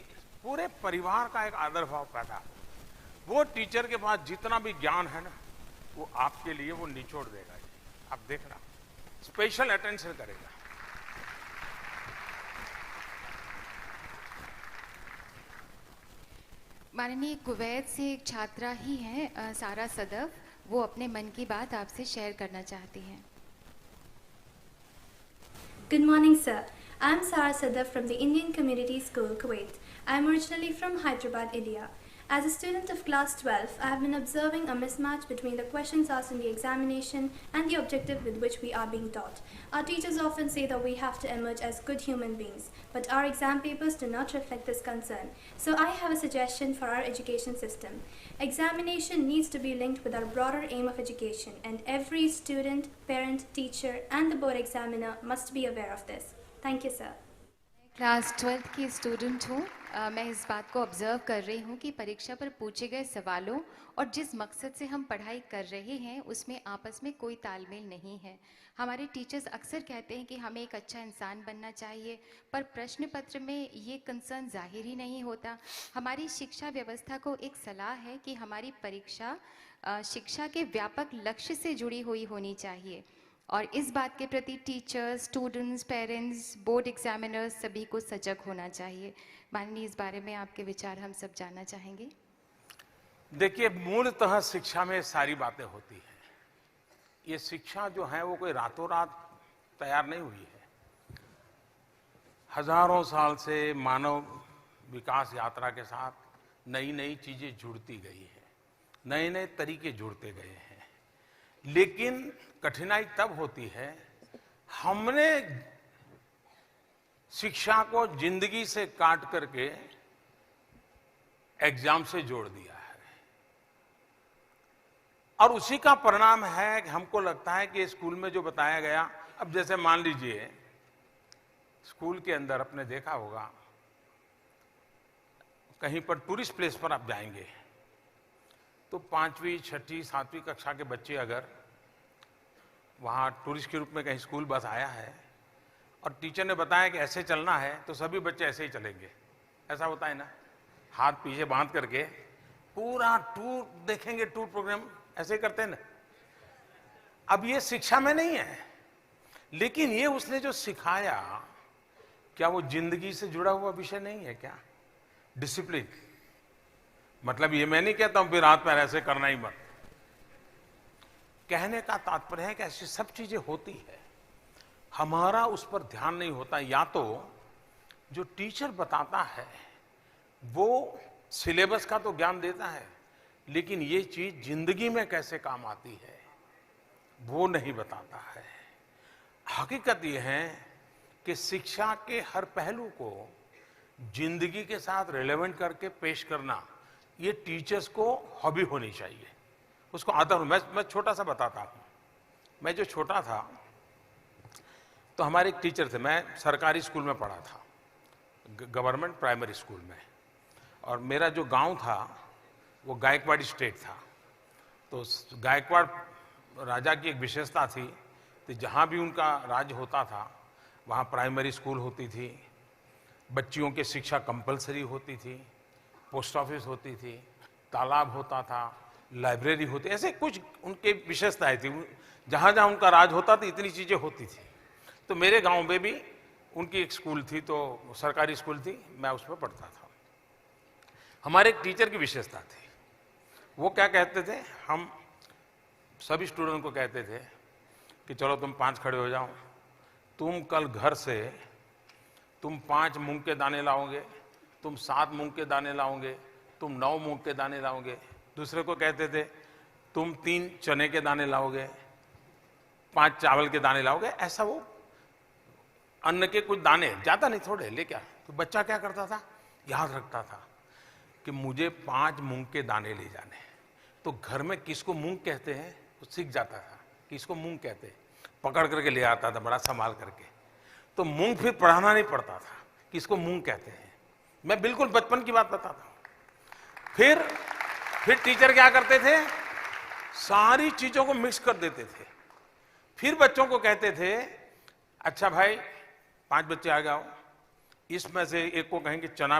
पूरे परिवार का एक आदर भाव पैदा हो। वो टीचर के पास जितना भी ज्ञान है ना, वो आपके लिए वो निचोड़ देगा। आप देखना, स्पेशल अटेंशन करेगा। माननीय कुवैत से एक छात्रा ही हैं, सारा सदफ, वो अपने मन की बात आपसे शेयर करना चाहती हैं। Good morning, sir. I'm Sarah Sadaf from the Indian Community School, Kuwait. I'm originally from Hyderabad, India. As a student of class 12, I have been observing a mismatch between the questions asked in the examination and the objective with which we are being taught. Our teachers often say that we have to emerge as good human beings, but our exam papers do not reflect this concern. So I have a suggestion for our education system. Examination needs to be linked with our broader aim of education, and every student, parent, teacher, and the board examiner must be aware of this. Thank you, sir. Class 12th की student हूँ। मैं इस बात को observe कर रही हूँ कि परीक्षा पर पूछे गए सवालों और जिस मकसद से हम पढ़ाई कर रहे हैं उसमें आपस में कोई तालमेल नहीं है। हमारे टीचर्स अक्सर कहते हैं कि हमें एक अच्छा इंसान बनना चाहिए, पर प्रश्न पत्र में ये कंसर्न जाहिर ही नहीं होता। हमारी शिक्षा व्यवस्था को एक सलाह है कि हमारी परीक्षा शिक्षा के व्यापक लक्ष्य से जुड़ी हुई होनी चाहिए और इस बात के प्रति teachers, students, parents, board examiners सभी को सजग होना चाहिए। माननीय, इस बारे में आपके विचार हम सब जानना चाहेंगे। देखिए, मूलतः शिक्षा में सारी बातें होती हैं। ये शिक्षा जो है वो कोई रातों रात तैयार नहीं हुई है। हजारों साल से मानव विकास यात्रा के साथ नई नई चीजें जुड़ती गई है, नए नए तरीके जुड़ते गए हैं। लेकिन कठिनाई तब होती है हमने शिक्षा को जिंदगी से काट करके एग्जाम से जोड़ दिया है और उसी का परिणाम है कि हमको लगता है कि स्कूल में जो बताया गया, अब जैसे मान लीजिए स्कूल के अंदर आपने देखा होगा कहीं पर टूरिस्ट प्लेस पर आप जाएंगे तो 5वीं, 6ठी, 7वीं कक्षा के बच्चे अगर वहाँ टूरिस्ट के रूप में कहीं स्कूल बस आया है और टीचर ने बताया कि ऐसे चलना है तो सभी बच्चे ऐसे ही चलेंगे। ऐसा होता है ना, हाथ पीछे बांध करके पूरा टूर देखेंगे, टूर प्रोग्राम ऐसे करते हैं ना। अब ये शिक्षा में नहीं है, लेकिन ये उसने जो सिखाया, क्या वो जिंदगी से जुड़ा हुआ विषय नहीं है क्या? डिसिप्लिन, मतलब ये मैं नहीं कहता हूं फिर हाथ पैर ऐसे करना ही मत। कहने का तात्पर्य है कि ऐसी सब चीजें होती है, हमारा उस पर ध्यान नहीं होता। या तो जो टीचर बताता है वो सिलेबस का तो ज्ञान देता है, लेकिन ये चीज जिंदगी में कैसे काम आती है वो नहीं बताता है। हकीकत ये है कि शिक्षा के हर पहलू को जिंदगी के साथ रिलेवेंट करके पेश करना, ये टीचर्स को हॉबी होनी चाहिए, उसको आदत हो। मैं छोटा सा बताता हूँ। मैं जो छोटा था तो हमारे एक टीचर थे, मैं सरकारी स्कूल में पढ़ा था, गवर्नमेंट प्राइमरी स्कूल में, और मेरा जो गांव था वो गायकवाड़ स्टेट था। तो गायकवाड़ राजा की एक विशेषता थी कि जहाँ भी उनका राज होता था वहाँ प्राइमरी स्कूल होती थी, बच्चियों की शिक्षा कंपलसरी होती थी, पोस्ट ऑफिस होती थी, तालाब होता था, लाइब्रेरी होती, ऐसे कुछ उनके विशेषताएं थी। जहाँ जहाँ उनका राज होता था इतनी चीज़ें होती थी। तो मेरे गांव में भी उनकी एक स्कूल थी, तो सरकारी स्कूल थी, मैं उसमें पढ़ता था। हमारे एक टीचर की विशेषता थी, वो क्या कहते थे, हम सभी स्टूडेंट को कहते थे कि चलो तुम 5 खड़े हो जाओ, तुम कल घर से तुम 5 मूंग के दाने लाओगे, तुम 7 मूंग के दाने लाओगे, तुम 9 मूंग के दाने लाओगे। दूसरे को कहते थे तुम 3 चने के दाने लाओगे, 5 चावल के दाने लाओगे। ऐसा वो अन्न के कुछ दाने, ज्यादा नहीं, थोड़े ले क्या। तो बच्चा क्या करता था, याद रखता था कि मुझे 5 मूंग के दाने ले जाने, तो घर में किसको मूंग कहते हैं तो सीख जाता था, किसको मूंग कहते हैं, पकड़ करके ले आता था बड़ा संभाल करके। तो मूंग फिर पढ़ाना नहीं पड़ता था, किसको मूंग कहते हैं। मैं बिल्कुल बचपन की बात बताता हूं। फिर टीचर क्या करते थे, सारी चीजों को मिक्स कर देते थे। फिर बच्चों को कहते थे, अच्छा भाई 5 बच्चे आ जाओ, इसमें से एक को कहेंगे चना,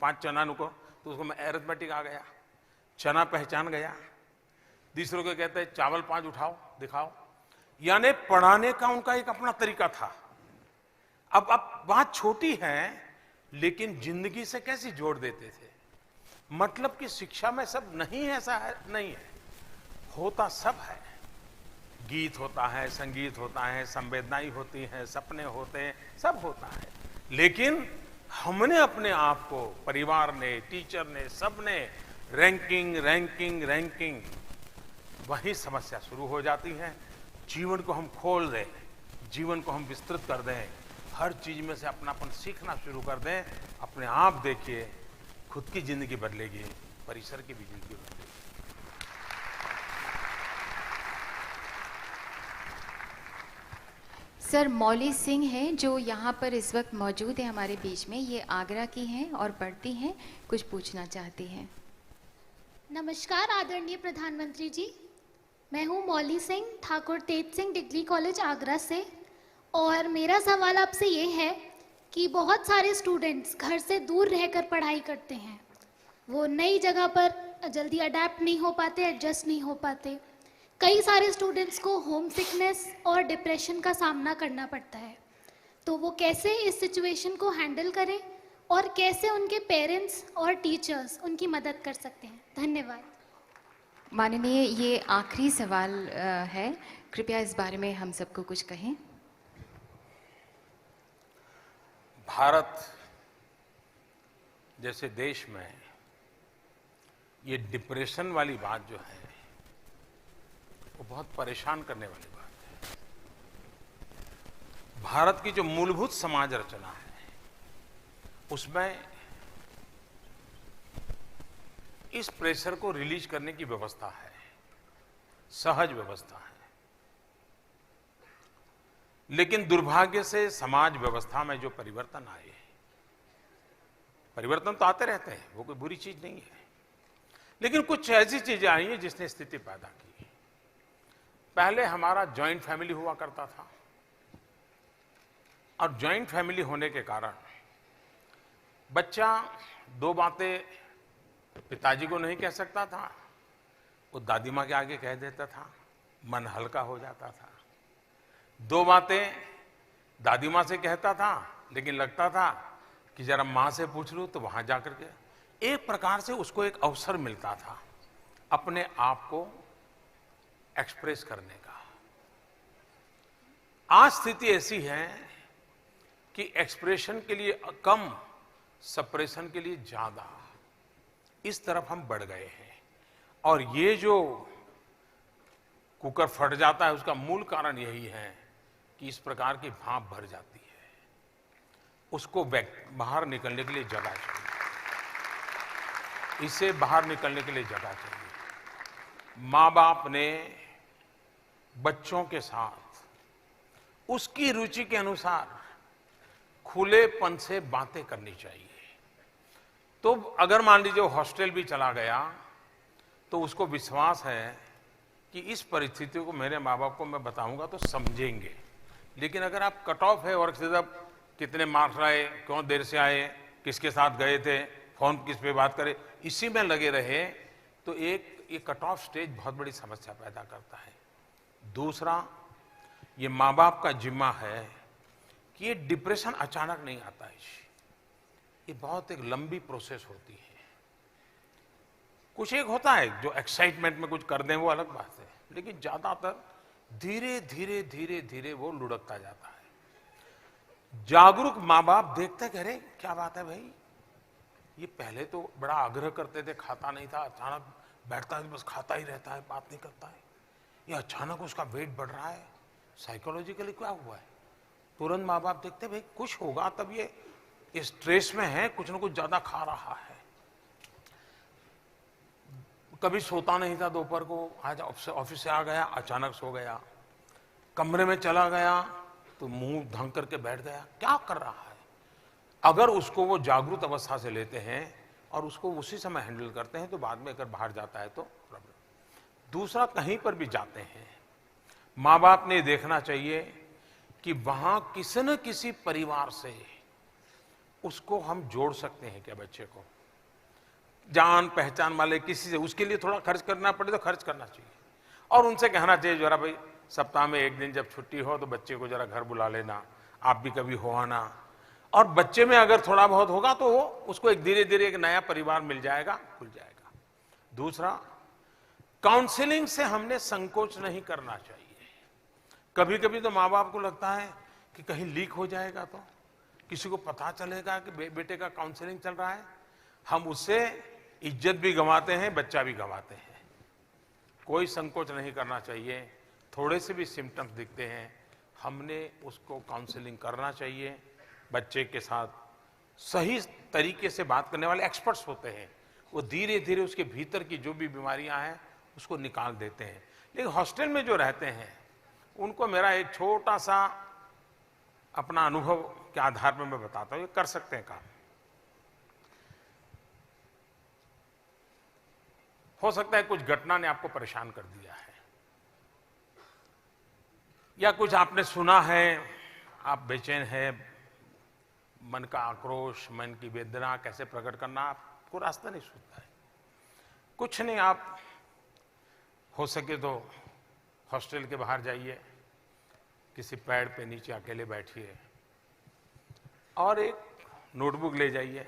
5 चना नुको, तो उसको मैं अरिथमेटिक आ गया, चना पहचान गया। दूसरों को कहते हैं चावल 5 उठाओ दिखाओ। यानी पढ़ाने का उनका एक अपना तरीका था। अब बात छोटी है लेकिन जिंदगी से कैसे जोड़ देते थे। मतलब कि शिक्षा में सब नहीं है, ऐसा है नहीं है, होता सब है। गीत होता है, संगीत होता है, संवेदनाएं होती हैं, सपने होते हैं, सब होता है। लेकिन हमने अपने आप को, परिवार ने, टीचर ने, सबने रैंकिंग रैंकिंग रैंकिंग, वही समस्या शुरू हो जाती है। जीवन को हम खोल दें, जीवन को हम विस्तृत कर दें, हर चीज में से अपनापन सीखना शुरू कर दें, अपने आप देखिए खुद की जिंदगी बदलेगी, परिसर की भी जिंदगी बदलेगी। सर मौली सिंह हैं जो यहाँ पर इस वक्त मौजूद है हमारे बीच में, ये आगरा की हैं और पढ़ती हैं, कुछ पूछना चाहती हैं। नमस्कार आदरणीय प्रधानमंत्री जी, मैं हूँ मौली सिंह, ठाकुर तेज सिंह डिग्री कॉलेज आगरा से। और मेरा सवाल आपसे ये है कि बहुत सारे स्टूडेंट्स घर से दूर रहकर पढ़ाई करते हैं, वो नई जगह पर जल्दी अडेप्ट नहीं हो पाते, एडजस्ट नहीं हो पाते। कई सारे स्टूडेंट्स को होम सिकनेस और डिप्रेशन का सामना करना पड़ता है, तो वो कैसे इस सिचुएशन को हैंडल करें और कैसे उनके पेरेंट्स और टीचर्स उनकी मदद कर सकते हैं। धन्यवाद। माननीय, ये आखिरी सवाल है, कृपया इस बारे में हम सबको कुछ कहें। भारत जैसे देश में ये डिप्रेशन वाली बात जो है वो बहुत परेशान करने वाली बात है। भारत की जो मूलभूत समाज रचना है उसमें इस प्रेशर को रिलीज करने की व्यवस्था है, सहज व्यवस्था है। लेकिन दुर्भाग्य से समाज व्यवस्था में जो परिवर्तन आए, परिवर्तन तो आते रहते हैं, वो कोई बुरी चीज नहीं है, लेकिन कुछ ऐसी चीजें आई हैं जिसने स्थिति पैदा की। पहले हमारा जॉइंट फैमिली हुआ करता था और जॉइंट फैमिली होने के कारण बच्चा 2 बातें पिताजी को नहीं कह सकता था, वो दादी माँ के आगे कह देता था, मन हल्का हो जाता था। 2 बातें दादी माँ से कहता था, लेकिन लगता था कि जरा माँ से पूछ लूं तो वहां जाकर के एक प्रकार से उसको एक अवसर मिलता था अपने आप को एक्सप्रेस करने का। आज स्थिति ऐसी है कि एक्सप्रेशन के लिए कम, सप्रेशन के लिए ज्यादा, इस तरफ हम बढ़ गए हैं। और ये जो कुकर फट जाता है उसका मूल कारण यही है कि इस प्रकार की भाप भर जाती है, उसको बाहर निकलने के लिए जगह चाहिए, इससे बाहर निकलने के लिए जगह चाहिए। माँ बाप ने बच्चों के साथ उसकी रुचि के अनुसार खुलेपन से बातें करनी चाहिए। तो अगर मान लीजिए हॉस्टल भी चला गया तो उसको विश्वास है कि इस परिस्थिति को मेरे माँ बाप को मैं बताऊंगा तो समझेंगे। लेकिन अगर आप कट ऑफ है और सिर्फ कितने मार्क्स आए, क्यों देर से आए, किसके साथ गए थे, फोन किस पे बात करे, इसी में लगे रहे तो ये कट ऑफ स्टेज बहुत बड़ी समस्या पैदा करता है। दूसरा, ये माँ बाप का जिम्मा है कि ये डिप्रेशन अचानक नहीं आता है, ये बहुत एक लंबी प्रोसेस होती है। कुछ एक होता है जो एक्साइटमेंट में कुछ कर दें वो अलग बात है, लेकिन ज्यादातर धीरे धीरे धीरे धीरे वो लुढ़कता जाता है। जागरूक माँ बाप देखते कह रहे क्या बात है भाई, ये पहले तो बड़ा आग्रह करते थे, खाता नहीं था, अचानक बैठता है बस खाता ही रहता है, बात नहीं करता है, ये अचानक उसका वेट बढ़ रहा है, साइकोलॉजिकली क्या हुआ है। तुरंत माँ बाप देखते भाई कुछ होगा, तब ये स्ट्रेस में है, कुछ ना कुछ ज्यादा खा रहा है। कभी सोता नहीं था दोपहर को, आज ऑफिस से आ गया अचानक सो गया, कमरे में चला गया तो मुंह ढंक करके बैठ गया, क्या कर रहा है? अगर उसको वो जागरूक अवस्था से लेते हैं और उसको उसी समय हैंडल करते हैं तो बाद में अगर बाहर जाता है तो प्रॉब्लम। दूसरा, कहीं पर भी जाते हैं माँ बाप ने देखना चाहिए कि वहां किसी न किसी परिवार से उसको हम जोड़ सकते हैं क्या, बच्चे को जान पहचान वाले किसी से, उसके लिए थोड़ा खर्च करना पड़े तो खर्च करना चाहिए और उनसे कहना चाहिए जरा भाई सप्ताह में एक दिन जब छुट्टी हो तो बच्चे को जरा घर बुला लेना, आप भी कभी हो आना। और बच्चे में अगर थोड़ा बहुत होगा तो वो उसको एक धीरे धीरे एक नया परिवार मिल जाएगा, खुल जाएगा। दूसरा, काउंसलिंग से हमने संकोच नहीं करना चाहिए। कभी कभी तो माँ बाप को लगता है कि कहीं लीक हो जाएगा तो किसी को पता चलेगा कि बेटे का काउंसलिंग चल रहा है, हम उससे इज्जत भी गंवाते हैं, बच्चा भी गंवाते हैं। कोई संकोच नहीं करना चाहिए, थोड़े से भी सिम्टम्स दिखते हैं हमने उसको काउंसलिंग करना चाहिए। बच्चे के साथ सही तरीके से बात करने वाले एक्सपर्ट्स होते हैं, वो धीरे धीरे उसके भीतर की जो भी बीमारियां हैं उसको निकाल देते हैं। लेकिन हॉस्टल में जो रहते हैं उनको मेरा एक छोटा सा अपना अनुभव के आधार पर मैं बताता हूँ, ये कर सकते हैं काम। हो सकता है कुछ घटना ने आपको परेशान कर दिया है या कुछ आपने सुना है, आप बेचैन है, मन का आक्रोश, मन की वेदना कैसे प्रकट करना आपको रास्ता नहीं सूझता है। कुछ नहीं, आप हो सके तो हॉस्टल के बाहर जाइए, किसी पेड़ पे नीचे अकेले बैठिए और एक नोटबुक ले जाइए,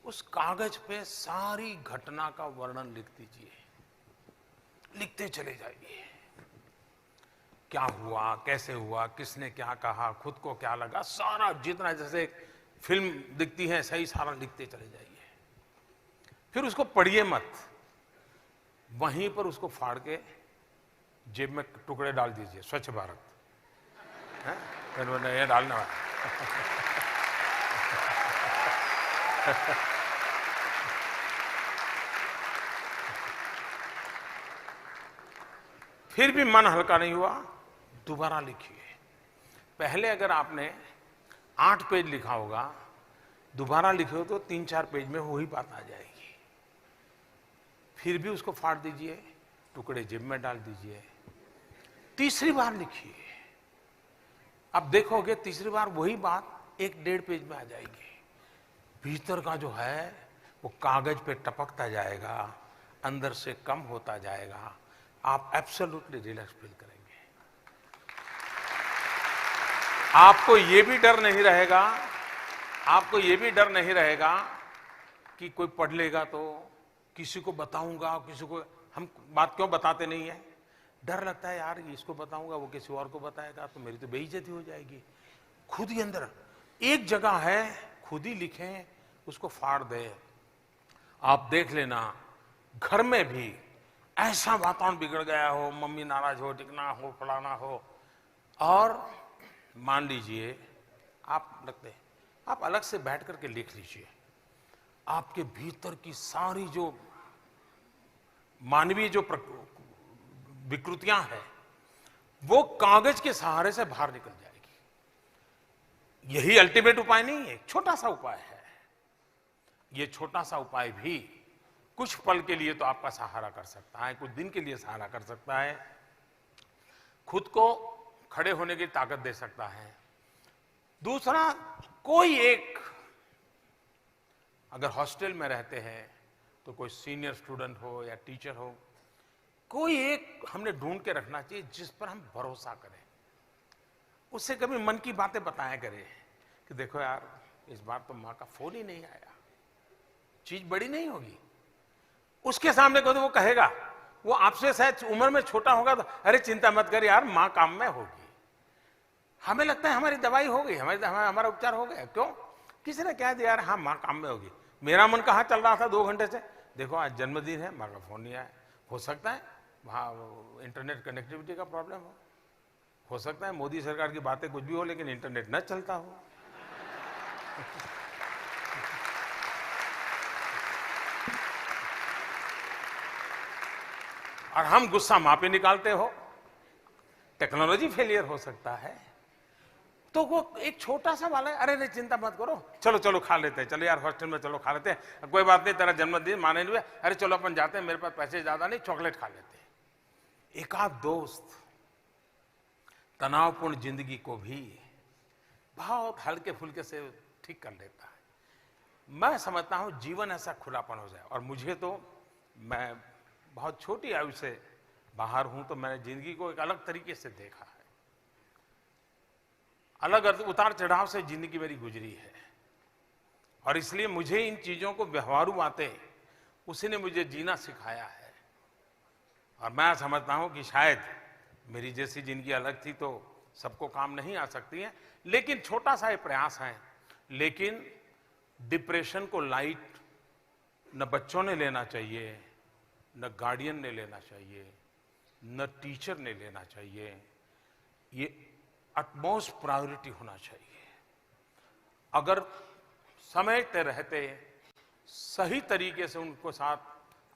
उस कागज पे सारी घटना का वर्णन लिख दीजिए, लिखते चले जाइए। क्या हुआ, कैसे हुआ, किसने क्या कहा, खुद को क्या लगा, सारा जितना जैसे फिल्म दिखती है सही सारा लिखते चले जाइए। फिर उसको पढ़िए मत, वहीं पर उसको फाड़ के जेब में टुकड़े डाल दीजिए। स्वच्छ भारत है, ये डालने वाला फिर भी मन हल्का नहीं हुआ, दोबारा लिखिए। पहले अगर आपने 8 पेज लिखा होगा, दोबारा लिखे तो 3-4 पेज में वही बात आ जाएगी। फिर भी उसको फाड़ दीजिए, टुकड़े जेब में डाल दीजिए, तीसरी बार लिखिए। अब देखोगे तीसरी बार वही बात 1-1.5 पेज में आ जाएगी। भीतर का जो है वो कागज पे टपकता जाएगा, अंदर से कम होता जाएगा, आप एब्सोल्युटली रिलैक्स फील करेंगे। आपको ये भी डर नहीं रहेगा, आपको ये भी डर नहीं रहेगा कि कोई पढ़ लेगा तो किसी को बताऊंगा, किसी को हम बात क्यों बताते नहीं है, डर लगता है यार इसको बताऊंगा वो किसी और को बताएगा तो मेरी तो बेइज्जती हो जाएगी। खुद ही अंदर एक जगह है, खुद ही लिखें, उसको फाड़ दे। आप देख लेना घर में भी ऐसा वातावरण बिगड़ गया हो, मम्मी नाराज हो, टिकना हो, फलाना हो, और मान लीजिए आप लगते हैं, आप अलग से बैठ करके लिख लीजिए। आपके भीतर की सारी जो मानवीय जो विकृतियां हैं वो कागज के सहारे से बाहर निकल जाएगी। यही अल्टीमेट उपाय नहीं है, छोटा सा उपाय है। ये छोटा सा उपाय भी कुछ पल के लिए तो आपका सहारा कर सकता है, कुछ दिन के लिए सहारा कर सकता है, खुद को खड़े होने की ताकत दे सकता है। दूसरा, कोई एक अगर हॉस्टल में रहते हैं तो कोई सीनियर स्टूडेंट हो या टीचर हो, कोई एक हमने ढूंढ के रखना चाहिए जिस पर हम भरोसा करें, उससे कभी मन की बातें बताया करें कि देखो यार इस बार तो माँ का फोन ही नहीं आया, चीज बड़ी नहीं होगी। उसके सामने कहो तो वो कहेगा, वो आपसे शायद उम्र में छोटा होगा तो अरे चिंता मत कर यार माँ काम में होगी। हमें लगता है हमारी दवाई हो गई, हमारा उपचार हो गया, क्यों? किसी ने कह दिया यार हाँ माँ काम में होगी। मेरा मन कहाँ चल रहा था 2 घंटे से, देखो आज जन्मदिन है, माँ का फोन नहीं आया। हो सकता है वहाँ इंटरनेट कनेक्टिविटी का प्रॉब्लम हो सकता है मोदी सरकार की बातें कुछ भी हो लेकिन इंटरनेट न चलता हो। और हम गुस्सा माँ पे निकालते हो। टेक्नोलॉजी फेलियर हो सकता है, तो वो एक छोटा सा वाला है, अरे नहीं चिंता मत करो, चलो चलो खा लेते हैं, चलो यार हॉस्टल में चलो खा लेते हैं, कोई बात नहीं तेरा जन्मदिन माने नहीं हुआ, अरे चलो अपन जाते हैं, मेरे पास पैसे ज्यादा नहीं, चॉकलेट खा लेते हैं। एक आध दोस्त तनावपूर्ण जिंदगी को भी बहुत हल्के फुल्के से ठीक कर लेता है। मैं समझता हूं जीवन ऐसा खुलापन हो जाए, और मुझे तो, मैं बहुत छोटी आयु से बाहर हूं, तो मैंने जिंदगी को एक अलग तरीके से देखा है, अलग उतार चढ़ाव से जिंदगी मेरी गुजरी है, और इसलिए मुझे इन चीजों को व्यवहारू बातें उसी ने मुझे जीना सिखाया है। और मैं समझता हूं कि शायद मेरी जैसी जिंदगी अलग थी तो सबको काम नहीं आ सकती है, लेकिन छोटा सा ये प्रयास है। लेकिन डिप्रेशन को लाइट न बच्चों ने लेना चाहिए, न गार्डियन ने लेना चाहिए, न टीचर ने लेना चाहिए, ये अटमोस्ट प्रायोरिटी होना चाहिए। अगर समझते रहते सही तरीके से उनको साथ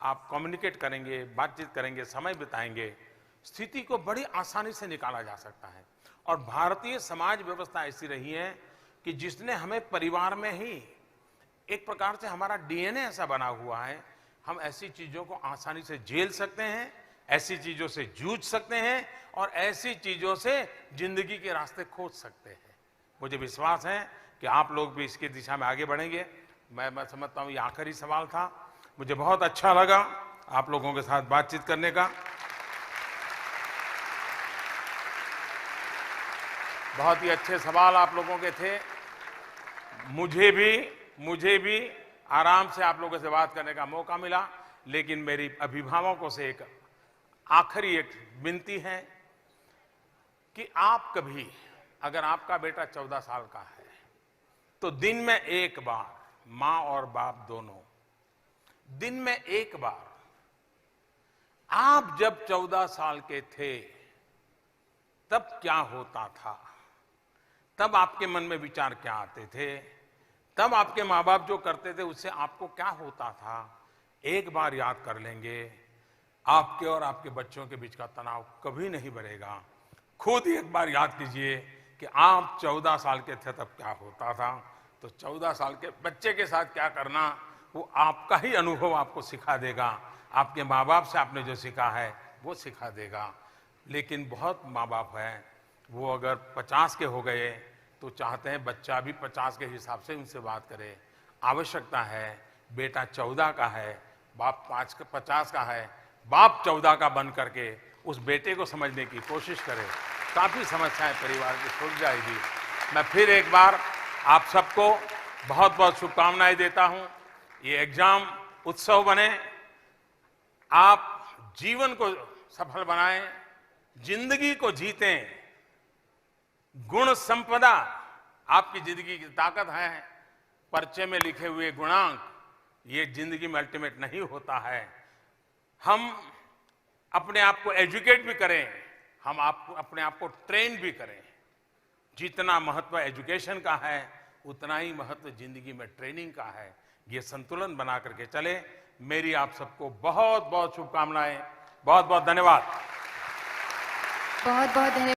आप कम्युनिकेट करेंगे, बातचीत करेंगे, समय बिताएंगे, स्थिति को बड़ी आसानी से निकाला जा सकता है। और भारतीय समाज व्यवस्था ऐसी रही है कि जिसने हमें परिवार में ही एक प्रकार से, हमारा डीएनए ऐसा बना हुआ है, हम ऐसी चीजों को आसानी से झेल सकते हैं, ऐसी चीजों से जूझ सकते हैं, और ऐसी चीजों से जिंदगी के रास्ते खोज सकते हैं। मुझे विश्वास है कि आप लोग भी इसकी दिशा में आगे बढ़ेंगे। मैं समझता हूं ये आखिरी सवाल था। मुझे बहुत अच्छा लगा आप लोगों के साथ बातचीत करने का। बहुत ही अच्छे सवाल आप लोगों के थे। मुझे भी आराम से आप लोगों से बात करने का मौका मिला, लेकिन मेरी अभिभावकों से एक आखिरी एक विनती है कि आप कभी, अगर आपका बेटा 14 साल का है, तो दिन में एक बार, मां और बाप दोनों, दिन में एक बार, आप जब 14 साल के थे तब क्या होता था, तब आपके मन में विचार क्या आते थे, तब आपके माँ बाप जो करते थे उससे आपको क्या होता था, एक बार याद कर लेंगे, आपके और आपके बच्चों के बीच का तनाव कभी नहीं बढ़ेगा। खुद ही एक बार याद कीजिए कि आप 14 साल के थे तब क्या होता था, तो 14 साल के बच्चे के साथ क्या करना, वो आपका ही अनुभव आपको सिखा देगा। आपके माँ बाप से आपने जो सीखा है वो सिखा देगा। लेकिन बहुत माँ बाप हैं, वो अगर 50 के हो गए तो चाहते हैं बच्चा भी 50 के हिसाब से उनसे बात करे। आवश्यकता है, बेटा 14 का है, बाप 50 का है, बाप 14 का बन करके उस बेटे को समझने की कोशिश करे, काफ़ी समस्याएं परिवार की सुलझ जाएगी। मैं फिर एक बार आप सबको बहुत बहुत शुभकामनाएं देता हूं। ये एग्जाम उत्सव बने, आप जीवन को सफल बनाएं, जिंदगी को जीतें। गुण संपदा आपकी जिंदगी की ताकत है। पर्चे में लिखे हुए गुणांक ये जिंदगी में अल्टीमेट नहीं होता है। हम अपने आप को एजुकेट भी करें, हम अपने आप को ट्रेन भी करें। जितना महत्व एजुकेशन का है उतना ही महत्व जिंदगी में ट्रेनिंग का है। ये संतुलन बना करके चले। मेरी आप सबको बहुत बहुत शुभकामनाएं। बहुत बहुत धन्यवाद। बहुत बहुत धन्यवाद।